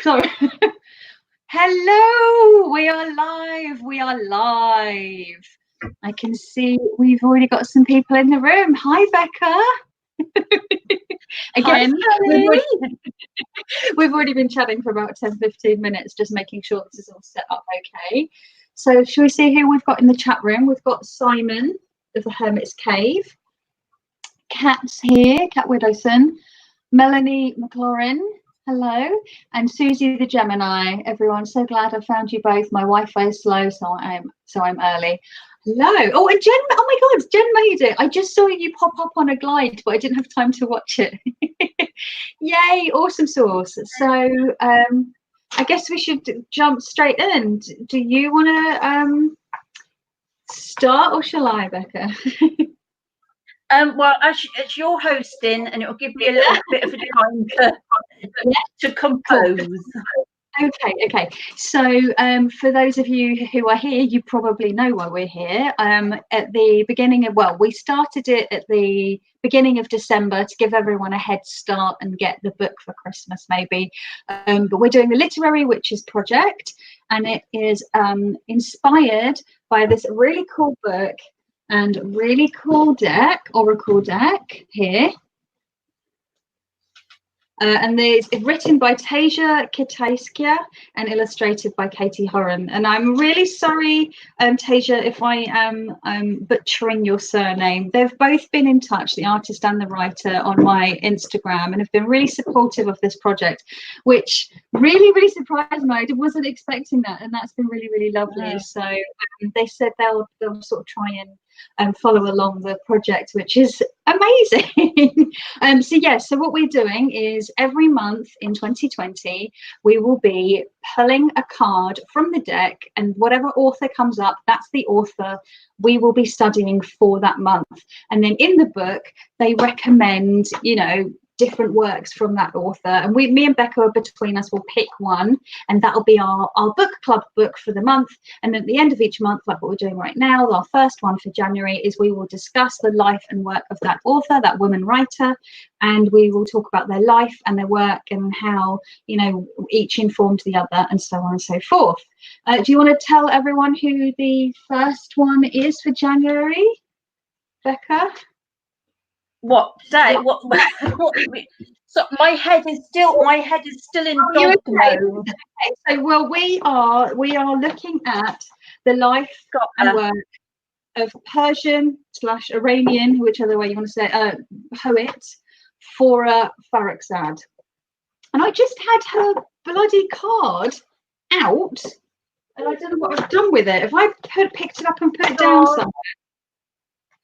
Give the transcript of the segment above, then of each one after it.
Sorry. Hello, we are live. We are live. I can see we've already got some people in the room. Hi, Becca. Again, we've already been chatting for about 10-15 minutes, just making sure this is all set up okay. So shall we see who we've got in the chat room? We've got Simon of the Hermit's Cave. Kat's here, Kat Widowson. Melanie McLaurin. Hello, and Susie the Gemini. Everyone, so glad I found you both. My Wi-Fi is slow, so I'm early. Hello. Oh, and Jen. Oh my God, Jen made it. I just saw you pop up on a glide, but I didn't have time to watch it. Yay! Awesome sauce. So I guess we should jump straight in. Do you want to start, or shall I, Becca? Well, as you're hosting, and it'll give me a little bit of a time to compose. Okay. So for those of you who are here, you probably know why we're here. At the beginning of, well, we started it at the beginning of December to give everyone a head start and get the book for Christmas maybe. But we're doing the Literary Witches project, and it is inspired by this really cool book and really cool oracle deck here. And it's written by Taisia, Kitaiskaia, and illustrated by Katy, Horan. And I'm really sorry, Taisia, if I am butchering your surname. They've both been in touch, the artist and the writer, on my Instagram, and have been really supportive of this project, which really surprised me. I wasn't expecting that, and that's been really lovely. Yeah. So they said they'll sort of try and follow along the project, which is amazing. So what we're doing is every month in 2020 we will be pulling a card from the deck, and whatever author comes up, that's the author we will be studying for that month. And then in the book they recommend, different works from that author, and me and Becca, between us, will pick one, and that'll be our book club book for the month. And at the end of each month, like what we're doing right now, our first one for January, is we will discuss the life and work of that author, that woman writer, and we will talk about their life and their work and how each informed the other, and so on and so forth. Do you want to tell everyone who the first one is for January, Becca? What day? What? So my head is still in dog mode. Okay. So well, we are looking at the life and work of Persian/Iranian, whichever way you want to say it, poet Farrokhzad Farrakhzad. And I just had her bloody card out, and I don't know what I've done with it. If I picked it up and put it down somewhere.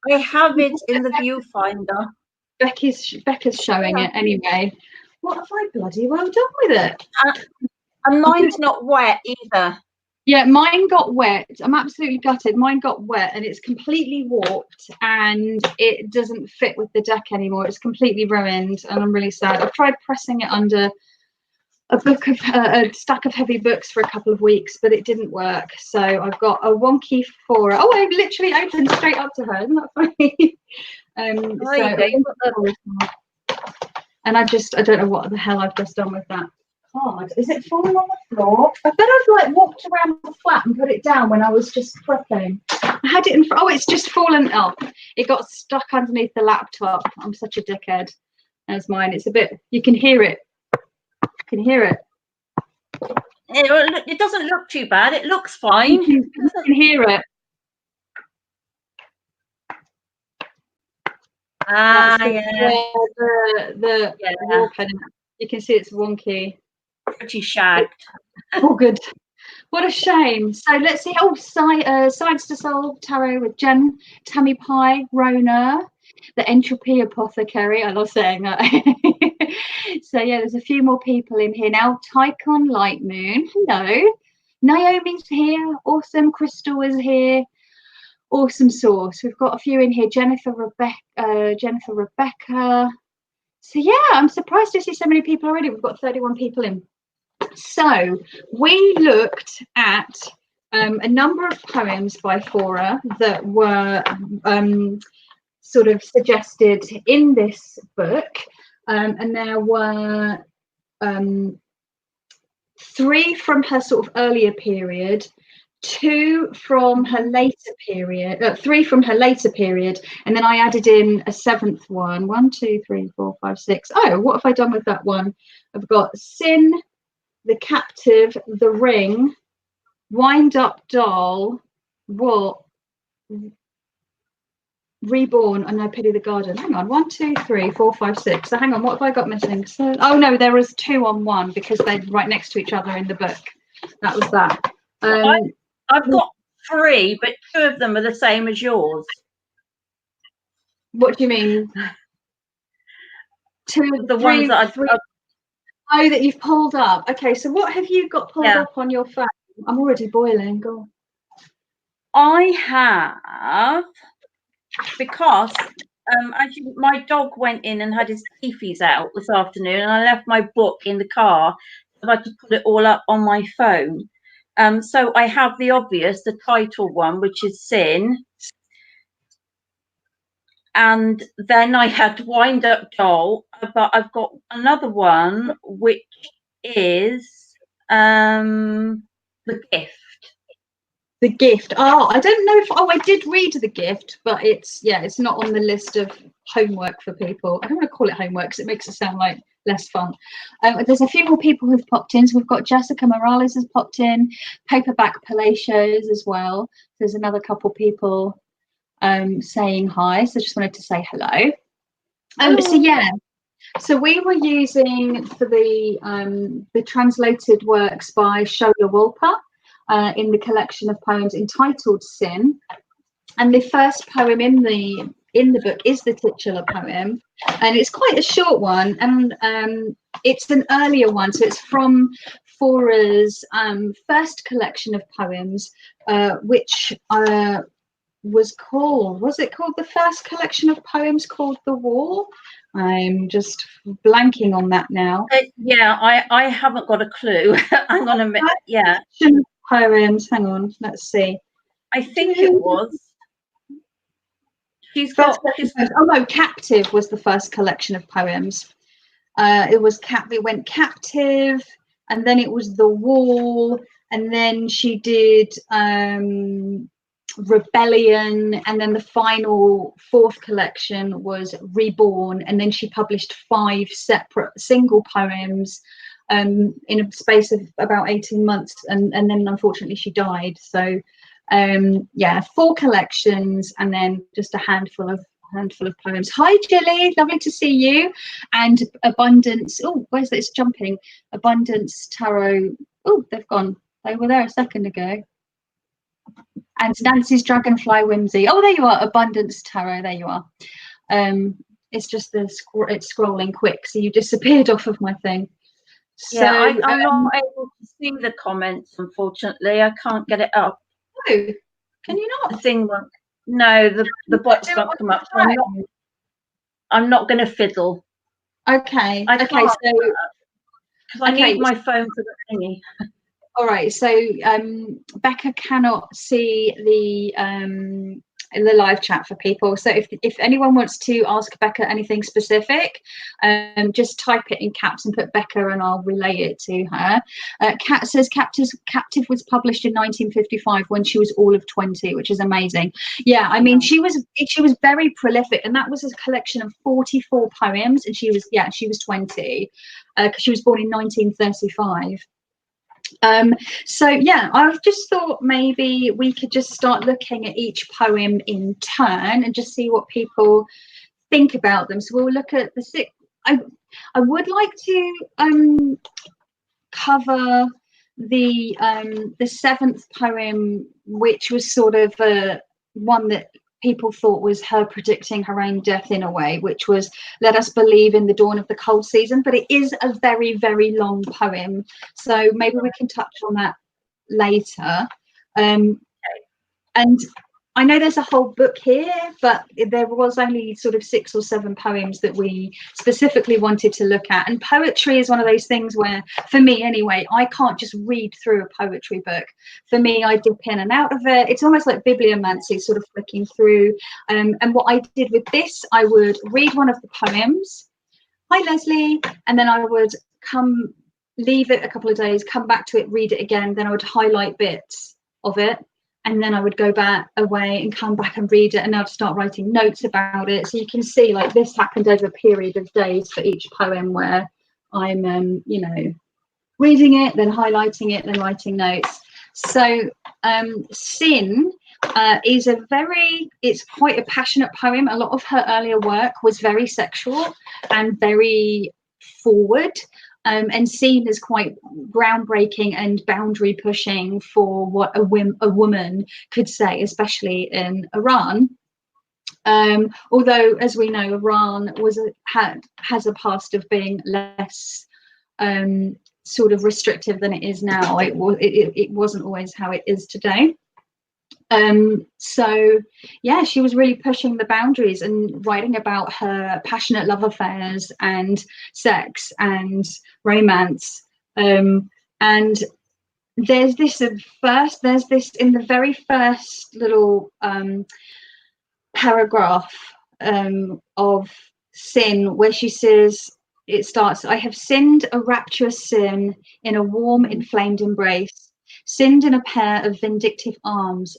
I have it in the viewfinder. Becca's showing it anyway. What have I bloody well done with it? And mine's not wet either. Yeah, mine got wet. I'm absolutely gutted. Mine got wet and it's completely warped, and it doesn't fit with the deck anymore. It's completely ruined, and I'm really sad. I've tried pressing it under a stack of heavy books for a couple of weeks, but it didn't work. So I've got a wonky Farrokhzad. Oh, I literally opened straight up to her. Isn't that funny? And I don't know what the hell I've just done with that card. Is it falling on the floor? I bet I've walked around the flat and put it down when I was just prepping. I had it in front. Oh, it's just fallen off. It got stuck underneath the laptop. I'm such a dickhead. That's mine. It's a bit. You can hear it. Can hear it. It doesn't look too bad. It looks fine. You can hear it. The warp, you can see it's wonky. Pretty shagged. Oh, good. What a shame. So let's see. Oh, Sides to Soul Tarot with Jen, Tammy Pie, Rona, the Entropy Apothecary. I love saying that. So yeah, there's a few more people in here now. Tycon Light Moon. Hello. Naomi's here. Awesome. Crystal is here. Awesome sauce. We've got a few in here. Jennifer Rebecca. So yeah, I'm surprised to see so many people already. We've got 31 people in. So we looked at a number of poems by Farrokhzad that were sort of suggested in this book, and there were 3 from her sort of earlier period, 2 from her later period, 3 from her later period, and then I added in a 7th one. 1, 2, 3, 4, 5, 6. Oh, what have I done with that one? I've got Sin, The Captive, The Ring, Wind Up Doll, What? Reborn, and I Pity the Garden. Hang on, 1, 2, 3, 4, 5, 6. So hang on, what have I got missing? So, oh no, there was 2 on 1 because they're right next to each other in the book. That was that. I've got 3, but 2 of them are the same as yours. What do you mean? 2, the 3, ones that 3. Oh, that you've pulled up. Okay, so what have you got pulled up on your phone? I'm already boiling. Go on. I have, because actually my dog went in and had his teethies out this afternoon, and I left my book in the car so I could put it all up on my phone. So I have the obvious, the title one, which is Sin. And then I had Wind Up Doll, but I've got another one, which is The Gift. The Gift. Oh, I don't know if I did read The Gift, but it's not on the list of homework for people. I don't want to call it homework because it makes it sound like less fun. There's a few more people who've popped in. So we've got Jessica Morales has popped in, Paperback Palacios as well. There's another couple people saying hi. So just wanted to say hello. So we were using for the translated works by Shola Wolper in the collection of poems entitled Sin, and the first poem in the book is the titular poem, and it's quite a short one, and it's an earlier one, so it's from Farrough's first collection of poems, which was it called the first collection of poems called The War? I'm just blanking on that now. I haven't got a clue. Hang on a minute. Yeah. Poems. Hang on. Let's see. I think it was. Oh no, Captive was the first collection of poems. It went Captive, and then it was The Wall, and then she did Rebellion, and then the final 4th collection was Reborn, and then she published 5 separate single poems in a space of about 18 months, and then unfortunately she died. So 4 collections, and then just a handful of poems. Hi Jilly, lovely to see you. And Abundance, where's this jumping? Abundance Tarot. Oh, they've gone. They were there a second ago. And Nancy's Dragonfly Whimsy. Oh, there you are. Abundance Tarot. There you are. It's just it's scrolling quick, so you disappeared off of my thing. So I'm not able to see the comments, unfortunately. I can't get it up. Oh, can you not? The thing won't. No, the box won't come up. So I'm not going to fiddle. Okay. I need my phone for the thingy. All right, so Becca cannot see the live chat for people. So if anyone wants to ask Becca anything specific, just type it in caps and put Becca, and I'll relay it to her. Kat says Captive was published in 1955 when she was all of 20, which is amazing. Yeah, I mean she was very prolific, and that was a collection of 44 poems, and she was 20 because she was born in 1935. I've just thought maybe we could just start looking at each poem in turn and just see what people think about them. So we'll look at the 6. I would like to cover the 7th poem, which was sort of one that people thought was her predicting her own death in a way, which was Let Us Believe in the Dawn of the Cold Season, but it is a very, very long poem, so maybe we can touch on that later. And I know there's a whole book here, but there was only sort of 6 or 7 poems that we specifically wanted to look at. And poetry is one of those things where, for me anyway, I can't just read through a poetry book. For me, I dip in and out of it. It's almost like bibliomancy, sort of flicking through. And what I did with this, I would read one of the poems. Hi, Leslie. And then I would come leave it a couple of days, come back to it, read it again, then I would highlight bits of it, and then I would go back away and come back and read it, and I'd start writing notes about it. So you can see, like, this happened over a period of days for each poem, where I'm you know, reading it, then highlighting it, then writing notes. So Sin is it's quite a passionate poem. A lot of her earlier work was very sexual and very forward, and seen as quite groundbreaking and boundary pushing for what a woman could say, especially in Iran. Although, as we know, Iran has a past of being less sort of restrictive than it is now. It wasn't always how it is today. So yeah, she was really pushing the boundaries and writing about her passionate love affairs and sex and romance. And there's this in the very first little paragraph of Sin, where she says, it starts, "I have sinned a rapturous sin in a warm, inflamed embrace, sinned in a pair of vindictive arms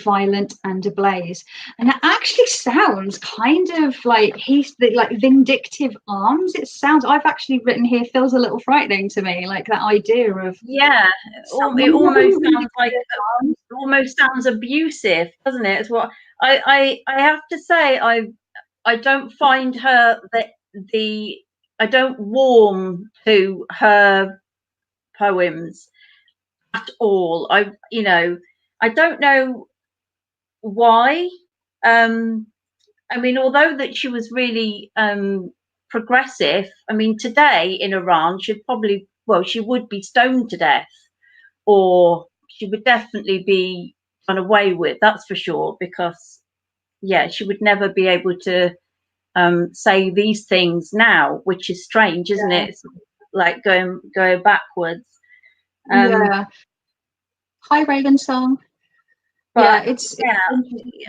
violent and ablaze." And that actually sounds kind of like like vindictive arms. It sounds, I've actually written here, feels a little frightening to me, like that idea of, yeah, it almost sounds like, it almost sounds abusive, doesn't it? It's what I have to say, I don't find her I don't warm to her poems at all. I don't know why. I mean, although that she was really progressive, I mean, today in Iran, she would be stoned to death, or she would definitely be done away with, that's for sure, because, yeah, she would never be able to say these things now, which is strange, isn't it? It's like going backwards. yeah. Hi, Reagan song. But Yeah,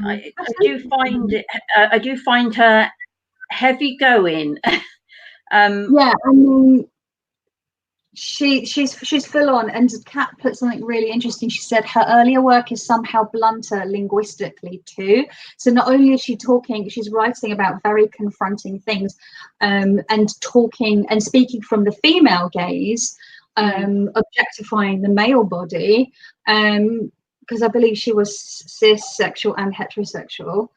I do find her heavy going. Yeah, I mean, she's full on. And Kat put something really interesting. She said her earlier work is somehow blunter linguistically too. So not only is she talking, she's writing about very confronting things, and talking and speaking from the female gaze, objectifying the male body, because I believe she was cis, sexual and heterosexual.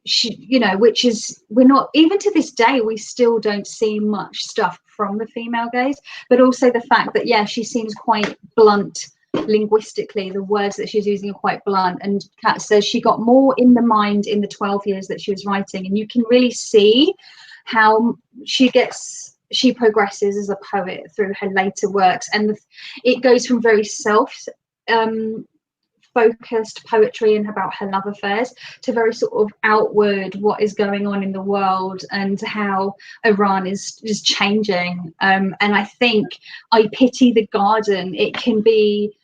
She, you know, which is, we're not, even to this day, we still don't see much stuff from the female gaze, but also the fact that, yeah, she seems quite blunt linguistically. The words that she's using are quite blunt. And Kat says she got more in the mind in the 12 years that she was writing, and you can really see how she progresses as a poet through her later works, and it goes from very focused poetry and about her love affairs to very sort of outward, what is going on in the world and how Iran is changing. And I think I Pity the Garden, it can be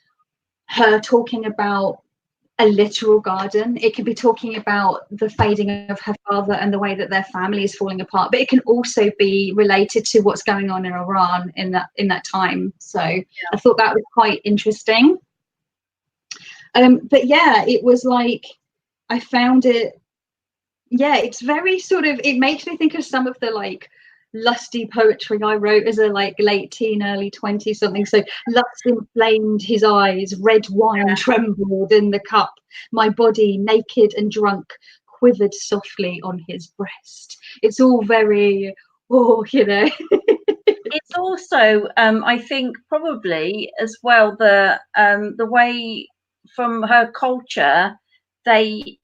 her talking about a literal garden, it could be talking about the fading of her father and the way that their family is falling apart, but it can also be related to what's going on in Iran in that time. So yeah. I thought that was quite interesting. But yeah, it was like, I found it, yeah, it's very sort of, it makes me think of some of the like lusty poetry I wrote as a like late teen, early 20 something. So lust inflamed his eyes, red wine trembled in the cup, my body naked and drunk quivered softly on his breast. It's all very, you know. It's also, I think, probably as well, the way from her culture they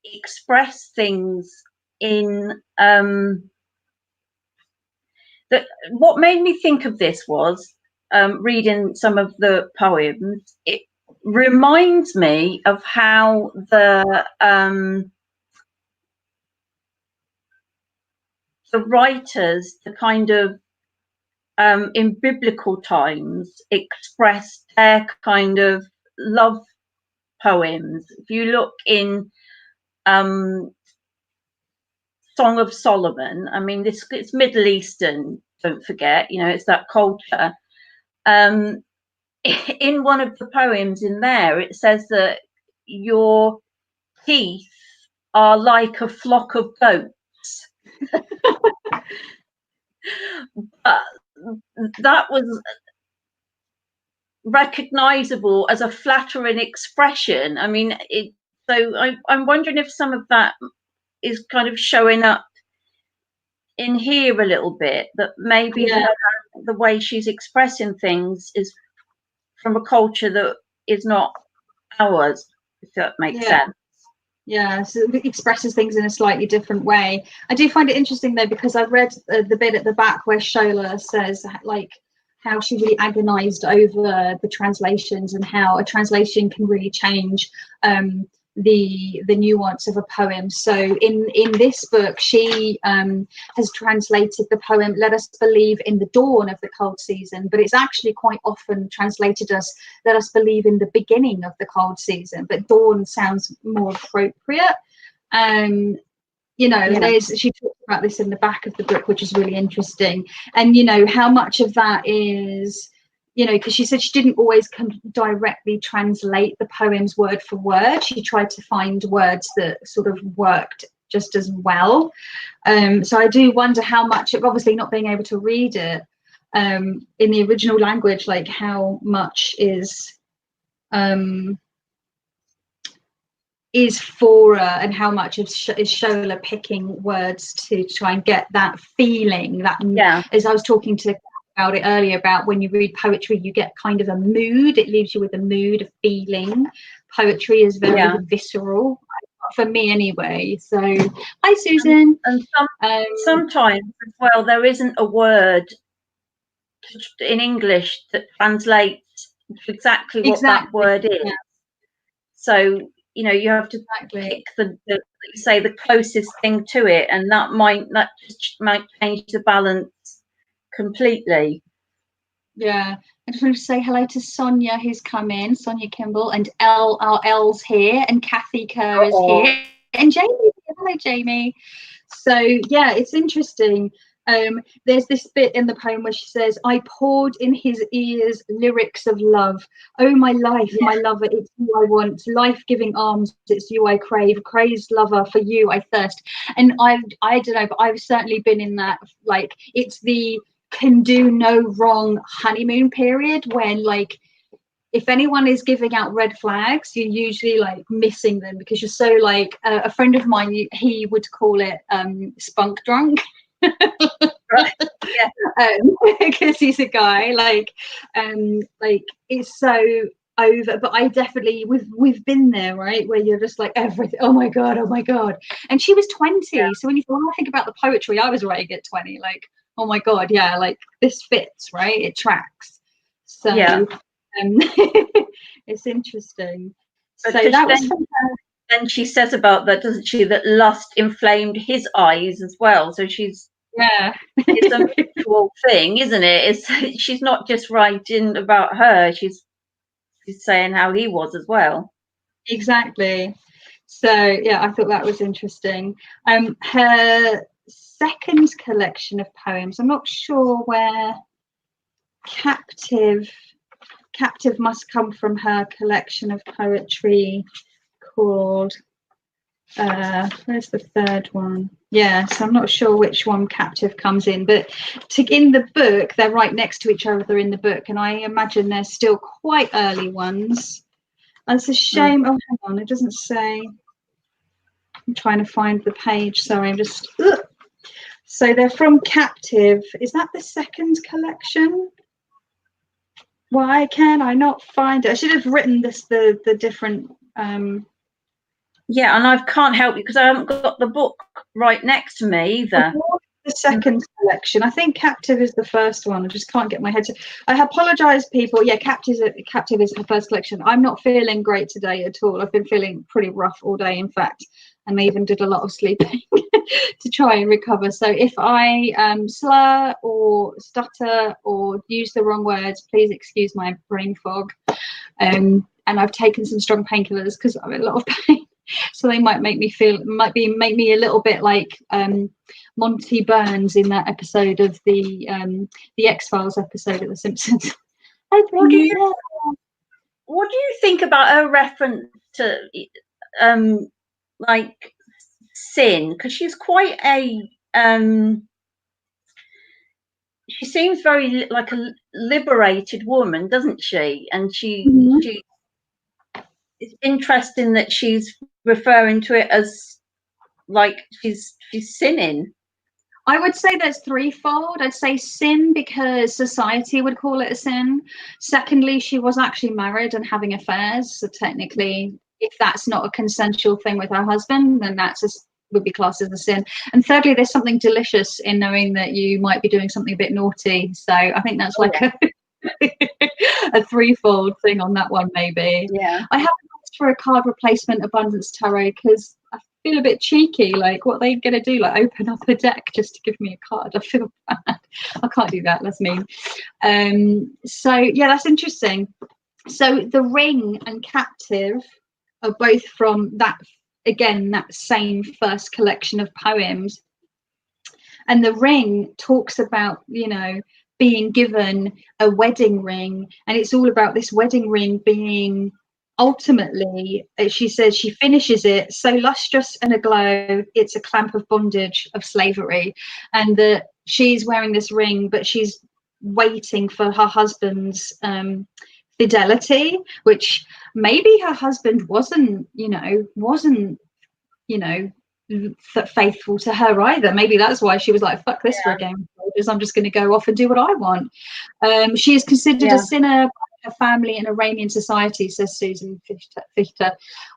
express things in that. What made me think of this was reading some of the poems. It reminds me of how the writers, the kind of in biblical times, expressed their kind of love poems. If you look in Song of Solomon, I mean, it's Middle Eastern don't forget, you know, it's that culture. In one of the poems in there, it says that your teeth are like a flock of goats. But that was recognizable as a flattering expression. I mean, I'm wondering if some of that is kind of showing up in here a little bit, that maybe the way she's expressing things is from a culture that is not ours, if that makes sense. Yeah, so it expresses things in a slightly different way. I do find it interesting though, because I've read the bit at the back where Shola says like how she really agonized over the translations and how a translation can really change the nuance of a poem. So in this book, she has translated the poem "Let us believe in the dawn of the cold season," but it's actually quite often translated as "Let us believe in the beginning of the cold season," but dawn sounds more appropriate. You know, she talks about this in the back of the book, which is really interesting. And you know, how much of that is, you know, because she said she didn't always directly translate the poems word for word. She tried to find words that sort of worked just as well. So I do wonder how much of, obviously not being able to read it in the original language, like how much is Fora and how much is Shola picking words to try and get that feeling, that as I was talking to about it earlier, about when you read poetry you get kind of a mood, it leaves you with a mood, a feeling. Poetry is very visceral for me anyway. So hi Susan. And sometimes as well there isn't a word in English that translates to exactly what that word is. So you know, you have to pick the say the closest thing to it, and that might change the balance completely. Yeah, I just want to say hello to Sonia, who's come in, Sonia Kimball, and our L's here, and Kathy Kerr is here, and Jamie. Hello, Jamie. So yeah, it's interesting. There's this bit in the poem where she says, "I poured in his ears lyrics of love. Oh, my life, my lover, it's you I want. Life-giving arms, it's you I crave. Crazed lover, for you I thirst." And I don't know, but I've certainly been in that, like, it's the can do no wrong honeymoon period when, like, if anyone is giving out red flags, you're usually like missing them because you're so like a friend of mine, he would call it spunk drunk. Right. Yeah. Because he's a guy like it's so over. But I definitely, we've been there, right, where you're just like everything, oh my god, and she was 20. So when I think about the poetry I was writing at 20, like, oh my god, yeah, like this fits, right, it tracks. So it's interesting. But so that was then she says about that, doesn't she, that lust inflamed his eyes as well. So she's it's a mutual thing, isn't it? She's not just writing about her, she's saying how he was as well. Exactly. So yeah, I thought that was interesting. Her second collection of poems, I'm not sure where Captive must come from her collection of poetry called where's the third one? Yeah, so I'm not sure which one Captive comes in, but in the book they're right next to each other in the book, and I imagine they're still quite early ones. That's a shame. Oh, hang on, it doesn't say. I'm trying to find the page. Sorry, I'm just so they're from Captive. Is that the second collection? Why can I not find it? I should have written this the different yeah, and I can't help you because I haven't got the book right next to me either. The second collection. I think Captive is the first one. I just can't get my head to. I apologize, people. Yeah, Captive is her first collection. I'm not feeling great today at all. I've been feeling pretty rough all day, in fact, and I even did a lot of sleeping to try and recover. So if I slur or stutter or use the wrong words, please excuse my brain fog. And I've taken some strong painkillers because I'm in a lot of pain. So they might make me a little bit like Monty Burns in that episode of the X-Files episode of The Simpsons. What do you think about her reference to like sin? Because she's quite a she seems very like a liberated woman, doesn't she? And she it's interesting that she's referring to it as like she's sinning. I would say there's threefold. I'd say sin because society would call it a sin. Secondly, she was actually married and having affairs. So technically, if that's not a consensual thing with her husband, then would be classed as a sin. And thirdly, there's something delicious in knowing that you might be doing something a bit naughty. So I think that's a threefold thing on that one, maybe. Yeah. I haven't asked for a card replacement abundance tarot because I feel a bit cheeky. Like, what are they going to do? Like, open up a deck just to give me a card? I feel bad. I can't do that. That's mean. So yeah, that's interesting. So the Ring and Captive are both from that same first collection of poems. And the Ring talks about, being given a wedding ring, and it's all about this wedding ring being ultimately, she says, she finishes it so lustrous and aglow, it's a clamp of bondage, of slavery, and that she's wearing this ring, but she's waiting for her husband's fidelity, which maybe her husband wasn't faithful to her either. Maybe that's why she was like, fuck this for a game of soldiers, I'm just going to go off and do what I want. She is considered a sinner by her family in Iranian society, says Susan Fichter.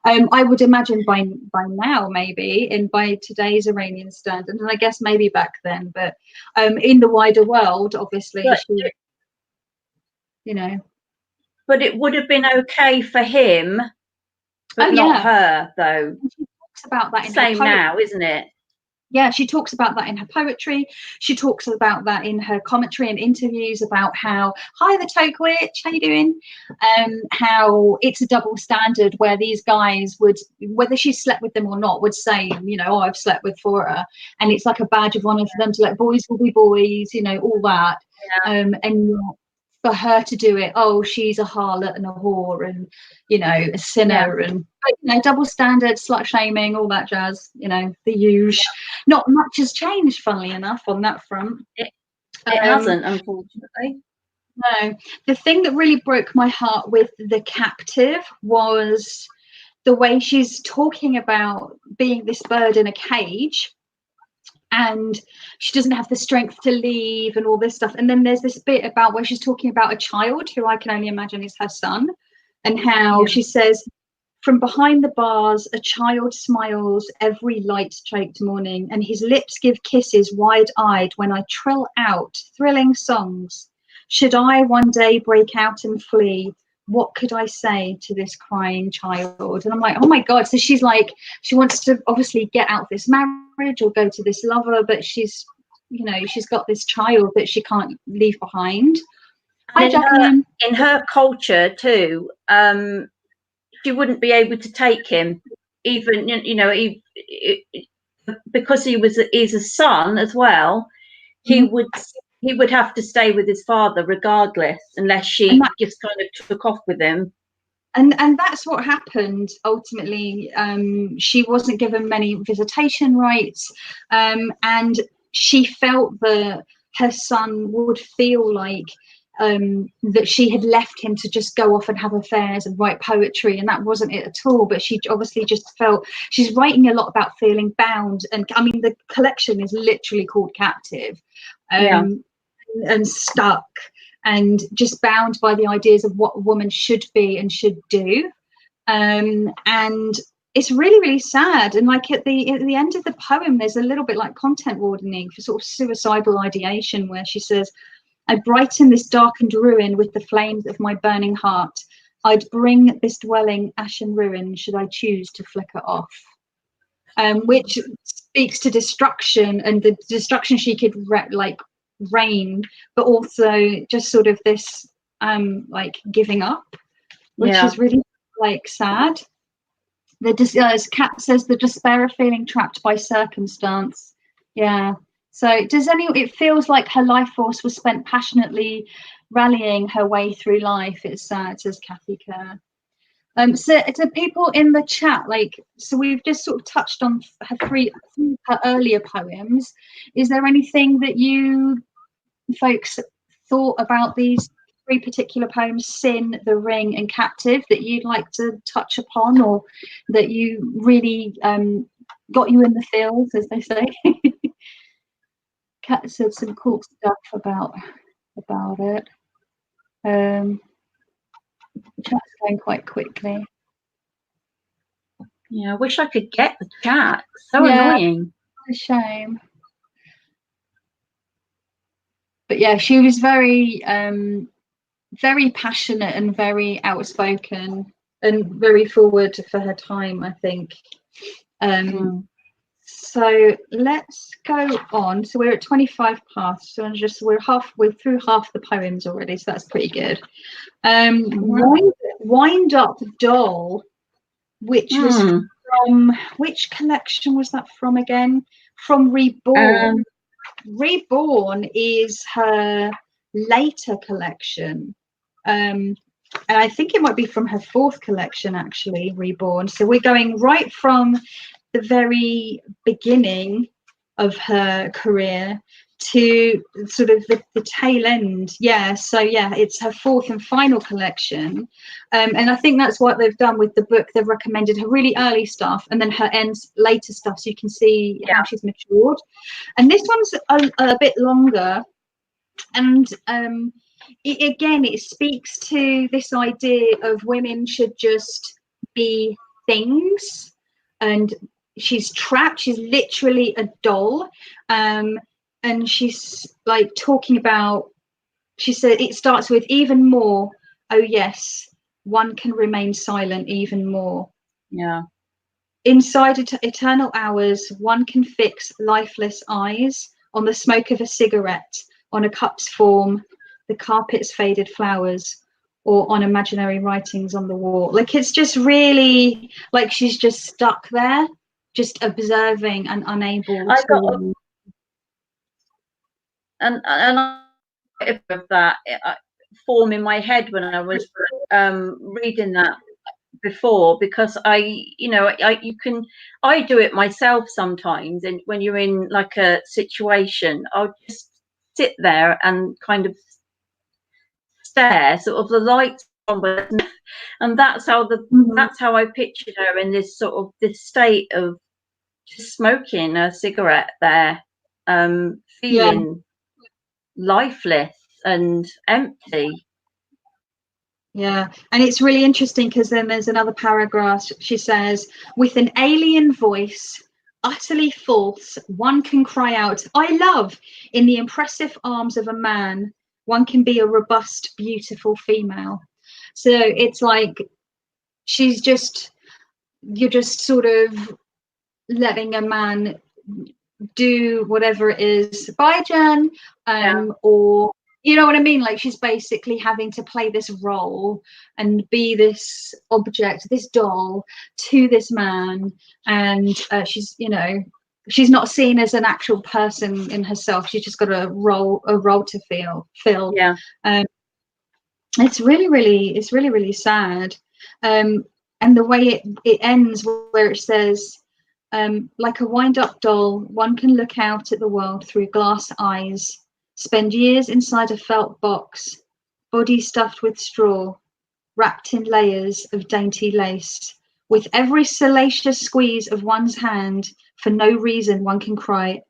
I would imagine by now, maybe by today's Iranian standard, and I guess maybe back then, but in the wider world, obviously, but it would have been okay for him, but not her, though. About that in same now, isn't it? Yeah, she talks about that in her poetry. She talks about that in her commentary and interviews about how, hi, the Toke Witch, how you doing? How it's a double standard where these guys would, whether she slept with them or not, would say, oh, I've slept with Farrokhzad, and it's like a badge of honor for them to like, boys will be boys, all that. And for her to do it, oh, she's a harlot and a whore and a sinner and double standard, slut shaming, all that jazz, the huge. Not much has changed, funnily enough, on that front. It hasn't, unfortunately. No, the thing that really broke my heart with The Captive was the way she's talking about being this bird in a cage, and she doesn't have the strength to leave and all this stuff. And then there's this bit about where she's talking about a child who I can only imagine is her son, and how she says, from behind the bars, a child smiles every light-choked morning, and his lips give kisses wide-eyed when I trill out thrilling songs. Should I one day break out and flee, what could I say to this crying child? And I'm like, oh my God. So she's like, she wants to obviously get out of this marriage or go to this lover, but she's got this child that she can't leave behind. In her culture too, she wouldn't be able to take him, even because he's a son as well. He would have to stay with his father regardless, unless she just kind of took off with him. And that's what happened ultimately. She wasn't given many visitation rights, and she felt that her son would feel like that she had left him to just go off and have affairs and write poetry, and that wasn't it at all. But she obviously just felt, she's writing a lot about feeling bound, and I mean the collection is literally called Captive, and stuck, and just bound by the ideas of what a woman should be and should do, and it's really, really sad. And like at the end of the poem, there's a little bit like content warning for sort of suicidal ideation, where she says, I brighten this darkened ruin with the flames of my burning heart. I'd bring this dwelling ash and ruin should I choose to flicker off. Which speaks to destruction, and the destruction she could rain, but also just sort of this like giving up, which is really like sad. As Kat says, the despair of feeling trapped by circumstance. Yeah, So it feels like her life force was spent passionately rallying her way through life. It's sad, says Katy Kerr. So to people in the chat, so we've just sort of touched on her earlier poems. Is there anything that you folks thought about these 3 particular poems, Sin, The Ring and Captive, that you'd like to touch upon, or that you really got you in the feels, as they say? Kat said some cool stuff about it. Chat's going quite quickly. Yeah, I wish I could get the chat. So annoying. A shame. But yeah, she was very very passionate and very outspoken and very forward for her time, I think. So let's go on. So we're at 25 past, so we're halfway through half the poems already, so that's pretty good. Wind Up Doll, which was from, which collection was that from again? From Reborn. Reborn is her later collection, and I think it might be from her 4th collection, actually, Reborn. So we're going right from the very beginning of her career to sort of the tail end. So it's her 4th and final collection, and I think that's what they've done with the book. They've recommended her really early stuff and then her later stuff, so you can see how she's matured. And this one's a bit longer, and it speaks to this idea of women should just be things, and she's trapped. She's literally a doll, and she's like talking about, she said it starts with even more. Oh yes, one can remain silent even more. Inside eternal hours, one can fix lifeless eyes on the smoke of a cigarette, on a cup's form, the carpet's faded flowers, or on imaginary writings on the wall. Like, it's just really like she's just stuck there, just observing and unable to. And of that form in my head when I was reading that before, because I do it myself sometimes, and when you're in like a situation, I'll just sit there and kind of stare, sort of the lights on, and that's how that's how I pictured her, in this sort of this state of just smoking a cigarette there, feeling lifeless and empty. Yeah, and it's really interesting because then there's another paragraph. She says, with an alien voice, utterly false, one can cry out, I love, in the impressive arms of a man. One can be a robust, beautiful female. So it's like you're just sort of letting a man do whatever it is. Bye, Jen. Or, you know what I mean? Like, she's basically having to play this role and be this object, this doll to this man. And she's not seen as an actual person in herself. She's just got a role to fill. It's really sad. And the way it ends, where it says, like a wind-up doll, one can look out at the world through glass eyes, spend years inside a felt box, body stuffed with straw, wrapped in layers of dainty lace. With every salacious squeeze of one's hand, for no reason one can cry,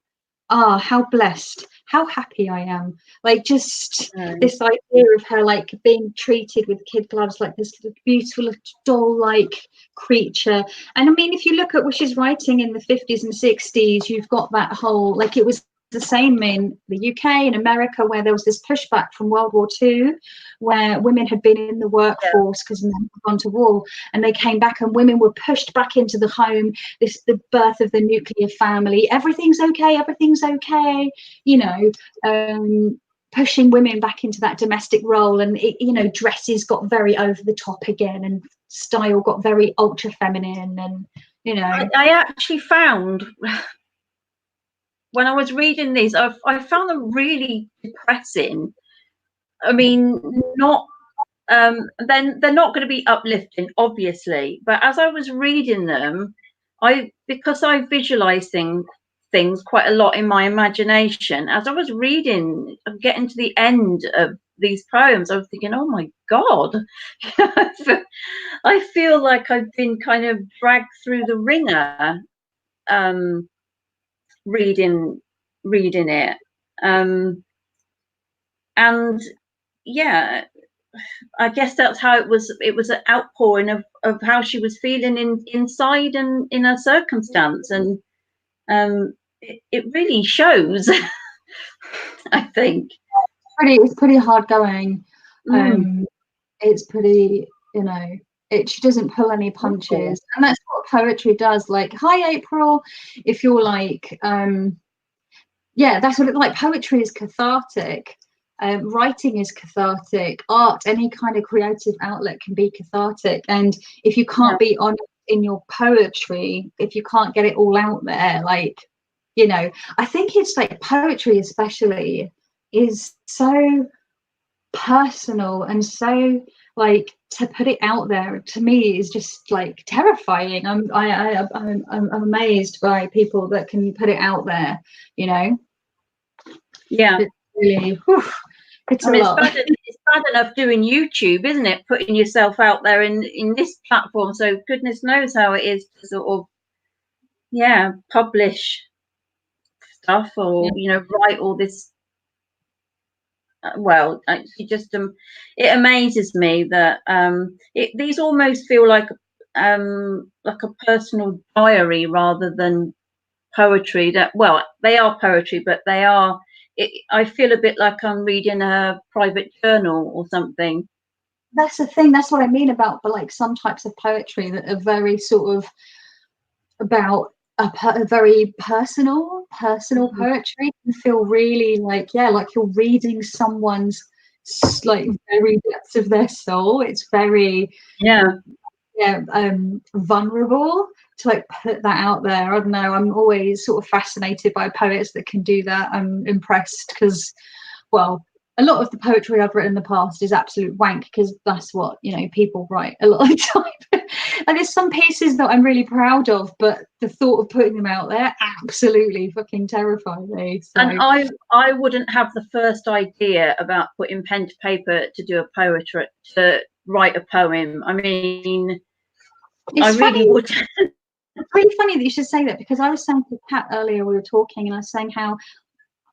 ah, how blessed, how happy I am. Like, just this idea of her like being treated with kid gloves, like this beautiful doll-like creature. And I mean, if you look at what she's writing in the 50s and 60s, you've got that whole, like, it was the same in the UK and America, where there was this pushback from World War II, where women had been in the workforce because men had gone to war, and they came back and women were pushed back into the home, the birth of the nuclear family. Everything's okay, pushing women back into that domestic role. And dresses got very over the top again, and style got very ultra feminine. And I actually found when I was reading these, I found them really depressing. I mean, not then they're not going to be uplifting, obviously. But as I was reading them, because I visualize things quite a lot in my imagination. As I was reading, getting to the end of these poems, I was thinking, oh my God, I feel like I've been kind of dragged through the ringer, reading it, and yeah, I guess that's how it was. It was an outpouring of how she was feeling inside and in her circumstance, and it really shows. I think It's pretty hard going. It's pretty, you know, she doesn't pull any punches, and that's what poetry does. Like, hi April, if you're like, yeah, that's what it like. Poetry is cathartic. Writing is cathartic. Art, any kind of creative outlet can be cathartic. And if you can't be honest in your poetry, if you can't get it all out there, like, you know, I think it's like poetry especially is so personal, and so like to put it out there to me is just like terrifying. I'm amazed by people that can put it out there, you know. Yeah, it's really, whew, it's a lot. It's bad enough doing YouTube, isn't it, putting yourself out there in this platform, so goodness knows how it is to sort of publish stuff, or you know, write all this. Well, it just it amazes me that these almost feel like a personal diary rather than poetry. That, well, they are poetry, but they are. I feel a bit like I'm reading a private journal or something. That's the thing. That's what I mean about, but like some types of poetry that are very sort of about a very personal poetry can feel really like, yeah, like you're reading someone's like very depths of their soul. It's very vulnerable to like put that out there. I don't know, I'm always sort of fascinated by poets that can do that. I'm impressed because, well, a lot of the poetry I've written in the past is absolute wank, because that's what, you know, people write a lot of the time. And there's some pieces that I'm really proud of, but the thought of putting them out there absolutely fucking terrifies me. So. And I wouldn't have the first idea about putting pen to paper to do a poetry, to write a poem. I mean, I really would. It's really funny that you should say that, because I was saying to Kat earlier, we were talking, and I was saying how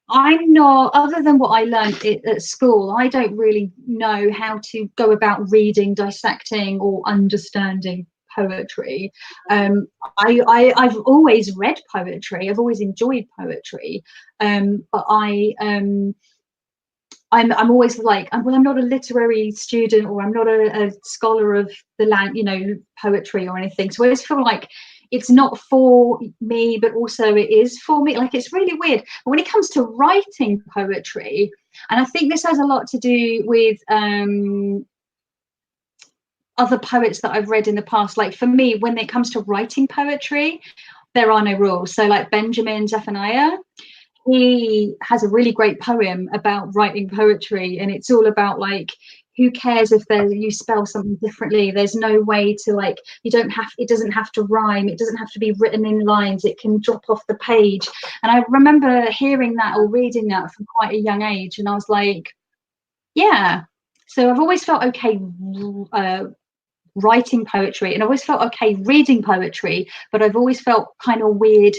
I'm not, other than what I learned at school, I don't really know how to go about reading, dissecting, or understanding poetry. I've always read poetry. I've always enjoyed poetry, but I'm always like, well, I'm not a literary student, or I'm not a scholar of the land, you know, poetry or anything. So I always feel like it's not for me, but also it is for me. Like, it's really weird. But when it comes to writing poetry, and I think this has a lot to do with other poets that I've read in the past. Like, for me, when it comes to writing poetry, there are no rules. So like Benjamin Zephaniah, he has a really great poem about writing poetry, and it's all about like, who cares if you spell something differently? There's no way to, like, it doesn't have to rhyme, it doesn't have to be written in lines, it can drop off the page. And I remember hearing that or reading that from quite a young age, and I was like, yeah. So I've always felt okay writing poetry, and I always felt okay reading poetry, but I've always felt kind of weird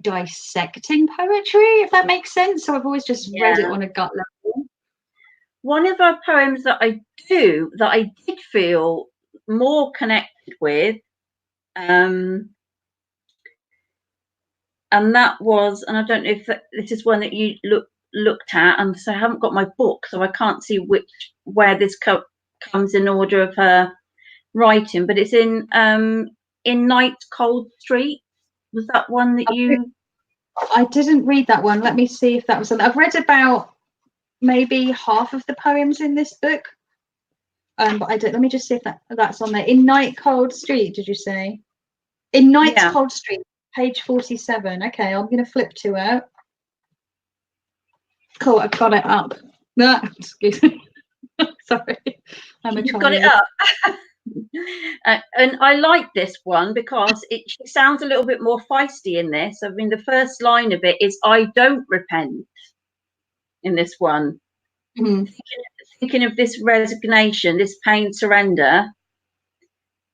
dissecting poetry, if that makes sense. So I've always just read it on a gut level. One of our poems that I did feel more connected with, and that was, and I don't know if this is one that you looked at, and so I haven't got my book, so I can't see where this comes in order of her writing, but it's in Night's Cold Street. Was that one that you? I didn't read that one. Let me see if that was on. I've read about maybe half of the poems in this book, but I don't. Let me just see if that's on there. In Night Cold Street, did you say? In Night's Cold Street, page 47. Okay, I'm going to flip to it. Cool, I've got it up. No, excuse me. Sorry, I'm a You've child. got it up. And I like this one because she sounds a little bit more feisty in this. I mean, the first line of it is "I don't repent" in this one. Mm-hmm. Thinking of this resignation, this pain, surrender,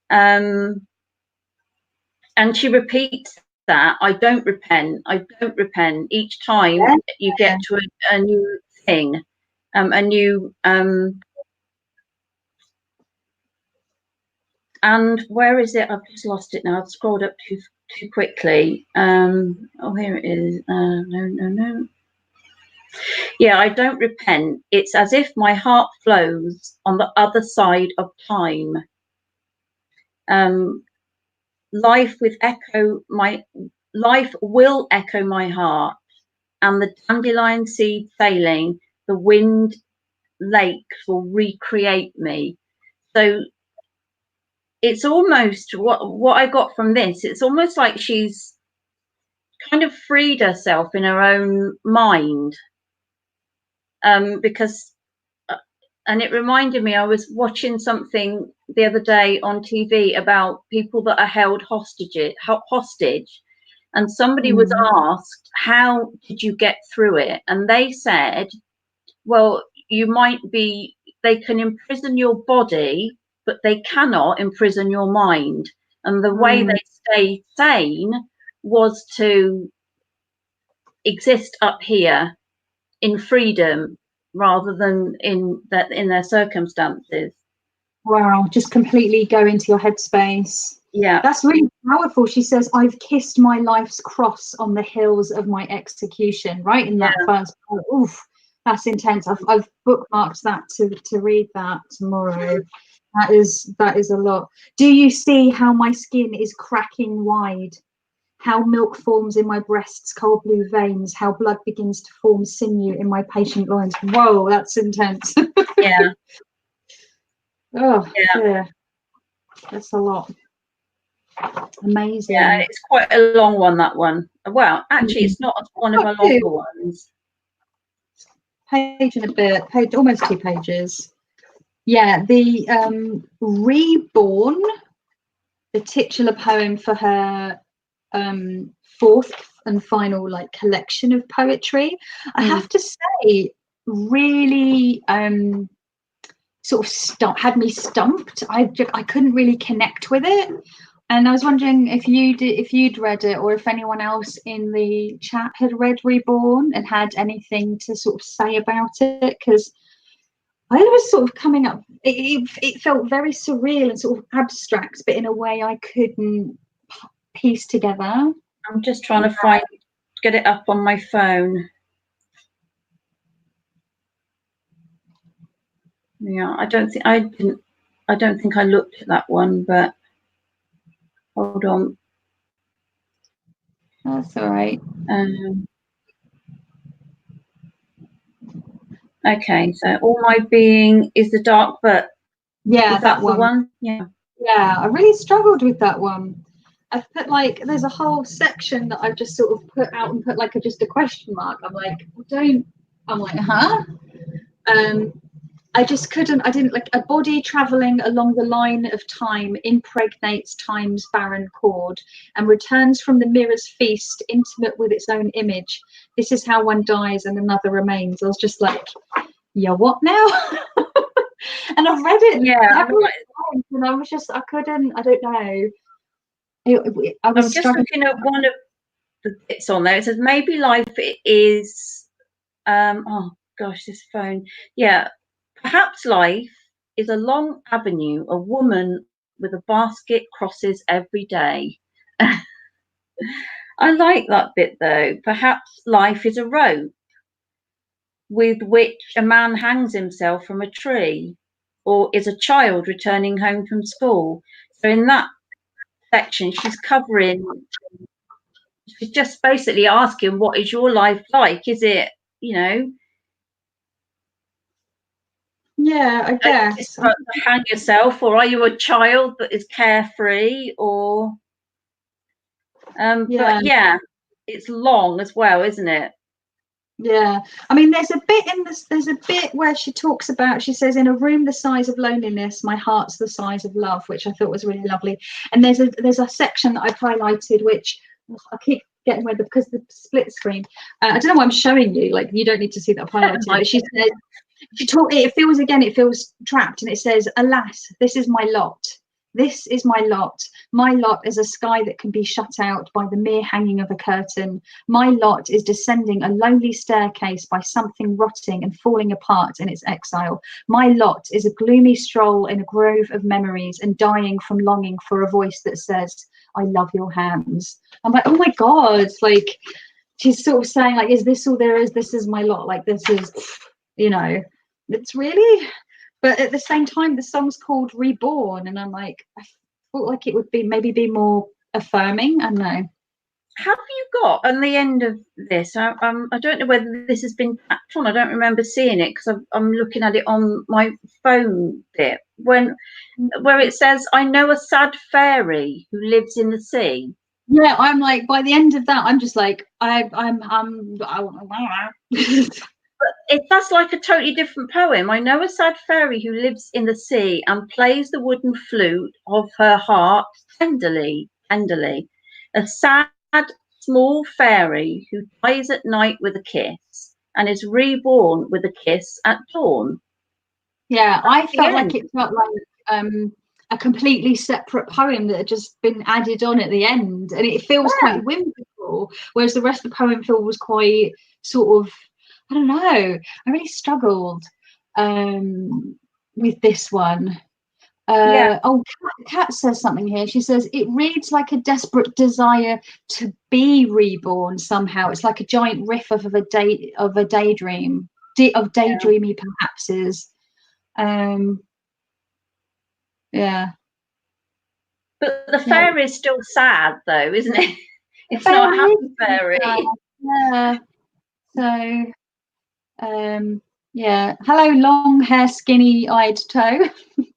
and she repeats that "I don't repent, I don't repent" each time you get to a new thing, a new. And where is it? I've just lost it now. I've scrolled up too quickly. Oh, here it is. No. Yeah, I don't repent. It's as if my heart flows on the other side of time. Life will echo my heart, and the dandelion seed sailing, the wind lakes will recreate me. So it's almost what I got from this. It's almost like she's kind of freed herself in her own mind, because and it reminded me, I was watching something the other day on TV about people that are held hostage, and somebody was asked, how did you get through it? And they said, well, they can imprison your body, but they cannot imprison your mind. And the way they stay sane was to exist up here in freedom rather than in their circumstances. Wow, just completely go into your headspace. Yeah, that's really powerful. She says, I've kissed my life's cross on the hills of my execution, right in that first part. Oof, that's intense. I've bookmarked that to read that tomorrow. That is a lot. Do you see how my skin is cracking wide? How milk forms in my breasts, cold blue veins, how blood begins to form sinew in my patient loins. Whoa, that's intense. Yeah. Oh, yeah. That's a lot. Amazing. Yeah, it's quite a long one, that one. Well, actually, it's not one of our longer ones. Page and a bit, almost 2 pages. Yeah, the Reborn, the titular poem for her 4th and final collection of poetry. I have to say, really sort of had me stumped. I couldn't really connect with it, and I was wondering if you'd read it, or if anyone else in the chat had read Reborn and had anything to sort of say about it, because I was sort of coming up. It felt very surreal and sort of abstract, but in a way I couldn't piece together. I'm just trying to get it up on my phone. Yeah, I don't think I looked at that one, but hold on. That's all right. Okay, so all my being is the dark, but yeah, is that the one? Yeah. Yeah, I really struggled with that one. I've put there's a whole section that I've just sort of put out and put just a question mark. I'm like, huh? I just couldn't. I didn't a body traveling along the line of time impregnates time's barren chord and returns from the mirror's feast, intimate with its own image. This is how one dies and another remains. I was just like, yeah, what now? And I've read it several times, and I was just, I couldn't. I don't know. I'm just looking at one of the bits on there. It says maybe life is. Oh gosh, this phone. Yeah. Perhaps life is a long avenue a woman with a basket crosses every day. I like that bit though. Perhaps life is a rope with which a man hangs himself from a tree, or is a child returning home from school. So in that section, she's just basically asking, what is your life like? Is it, yeah, I guess hang yourself, or are you a child that is carefree, or but yeah, it's long as well, isn't it? Yeah, I mean, there's a bit in this. There's a bit where she talks about. She says, "In a room the size of loneliness, my heart's the size of love," which I thought was really lovely. And there's a section that I've highlighted, which I keep getting rid of because the split screen. I don't know why I'm showing you. Like, you don't need to see that I've highlighted. But she says, it feels trapped, and it says, "Alas, this is my lot. This is my lot. My lot is a sky that can be shut out by the mere hanging of a curtain. My lot is descending a lonely staircase by something rotting and falling apart in its exile. My lot is a gloomy stroll in a grove of memories and dying from longing for a voice that says, 'I love your hands.'" I'm like, oh my God, like, she's sort of saying, like, is this all there is? This is my lot. Like, this is, it's really. But at the same time, the song's called Reborn, and I'm like, I thought like it would be maybe more affirming. I don't know. Have you got on the end of this? I don't know whether this has been tapped on. I don't remember seeing it because I'm looking at it on my phone bit where it says, "I know a sad fairy who lives in the sea." Yeah, I'm like, by the end of that, I'm just like, That's like a totally different poem. "I know a sad fairy who lives in the sea and plays the wooden flute of her heart tenderly, tenderly. A sad, small fairy who dies at night with a kiss and is reborn with a kiss at dawn." Yeah, I felt like it felt like a completely separate poem that had just been added on at the end, and it feels quite whimsical, whereas the rest of the poem was quite sort of, I don't know. I really struggled with this one. Oh, Kat says something here. She says, "It reads like a desperate desire to be reborn somehow. It's like a giant riff of a daydream, of daydreamy perhaps is." Yeah. But the fairy is still sad, though, isn't it? It's not a happy fairy. Yeah. So, yeah. Hello, long hair, skinny-eyed toe.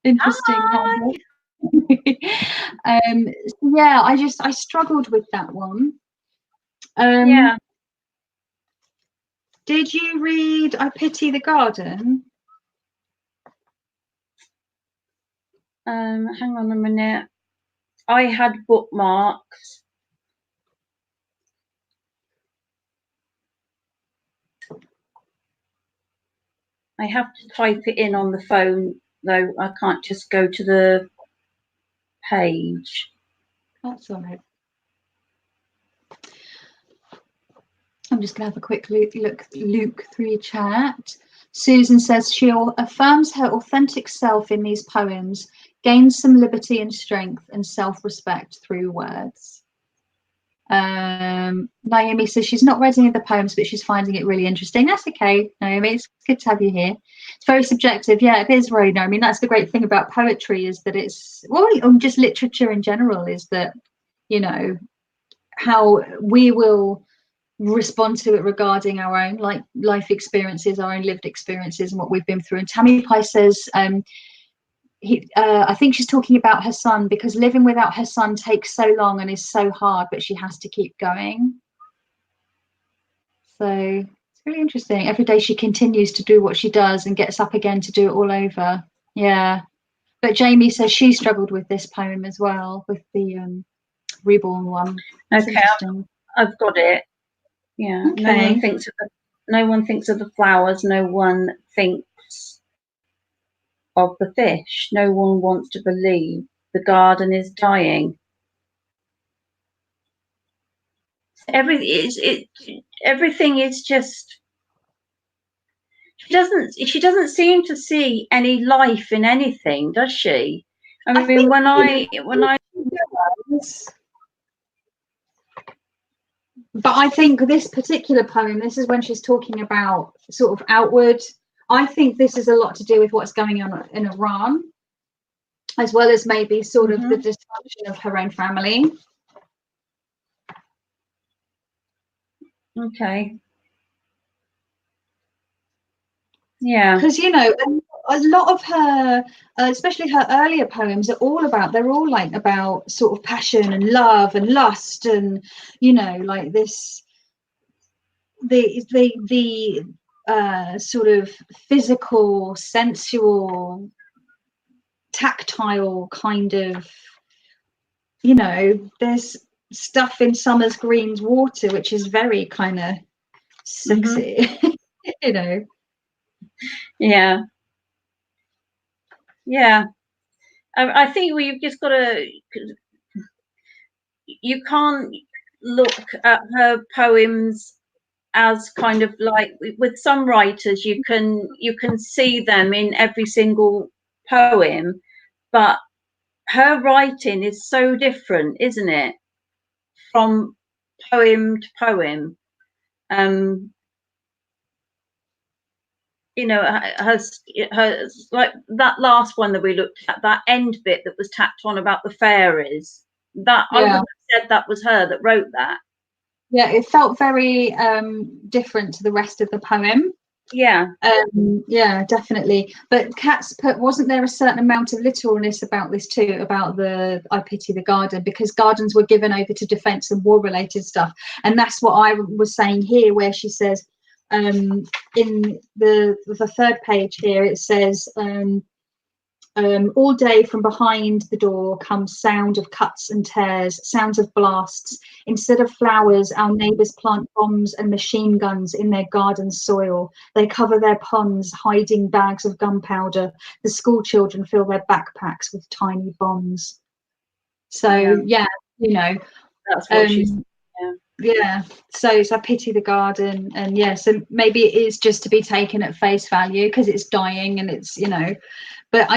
Interesting. Yeah, I struggled with that one. Yeah. Did you read I Pity the Garden? Hang on a minute. I had bookmarks. I have to type it in on the phone, though. I can't just go to the page. That's all right. I'm just going to have a quick look through chat. Susan says she affirms her authentic self in these poems, gains some liberty and strength and self-respect through words. Naomi says she's not read any of the poems, but she's finding it really interesting. That's okay, Naomi. It's good to have you here. It's very subjective. Yeah, it is, Rona. I mean, that's the great thing about poetry, is that it's, well, just literature in general, is that, how we will respond to it regarding our own life experiences, our own lived experiences, and what we've been through. And Tammy Pye says, I think she's talking about her son, because living without her son takes so long and is so hard, but she has to keep going. So it's really interesting. Every day she continues to do what she does and gets up again to do it all over. Yeah. But Jamie says she struggled with this poem as well, with the reborn one. Okay, I've got it. Yeah. Okay. No one thinks of the flowers. No one thinks of the fish. No one wants to believe the garden is dying. Everything is just. She doesn't seem to see any life in anything, does she? I mean, when I. But I think this particular poem, this is when she's talking about sort of outward. I think this is a lot to do with what's going on in Iran, as well as maybe sort of the dysfunction of her own family. Okay. Yeah. Because, a lot of her, especially her earlier poems, they're all about sort of passion and love and lust and, like this the sort of physical, sensual, tactile kind of, you know, there's stuff in Summer's Green's water which is very kind of sexy. You know. Yeah. I think we've just got to, you can't look at her poems as kind of like, with some writers you can see them in every single poem, but her writing is so different, isn't it, from poem to poem. You know, her like that last one that we looked at, that end bit that was tacked on about the fairies, that I wouldn't have said that was her that wrote that. Yeah, it felt very different to the rest of the poem. Yeah. Yeah, definitely. But Kat's put, wasn't there a certain amount of literalness about this too, about the I pity the garden, because gardens were given over to defence and war related stuff. And that's what I was saying here, where she says in the third page here, it says all day from behind the door comes sound of cuts and tears, sounds of blasts. Instead of flowers, our neighbours plant bombs and machine guns in their garden soil. They cover their ponds, hiding bags of gunpowder. The school children fill their backpacks with tiny bombs. So yeah, you know, that's what she's. Yeah, so I pity the garden, and yeah, so maybe it is just to be taken at face value because it's dying and it's, you know, but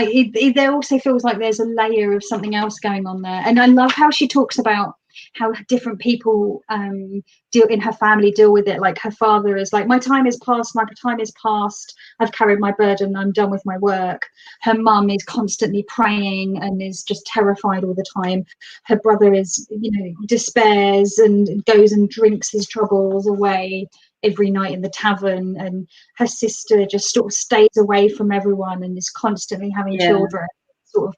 there also feels like there's a layer of something else going on there. And I love how she talks about how different people deal in her family deal with it. Like her father is like, my time is past, I've carried my burden, I'm done with my work. Her mum is constantly praying and is just terrified all the time. Her brother is, you know, despairs and goes and drinks his troubles away every night in the tavern, and her sister just sort of stays away from everyone and is constantly having children, sort of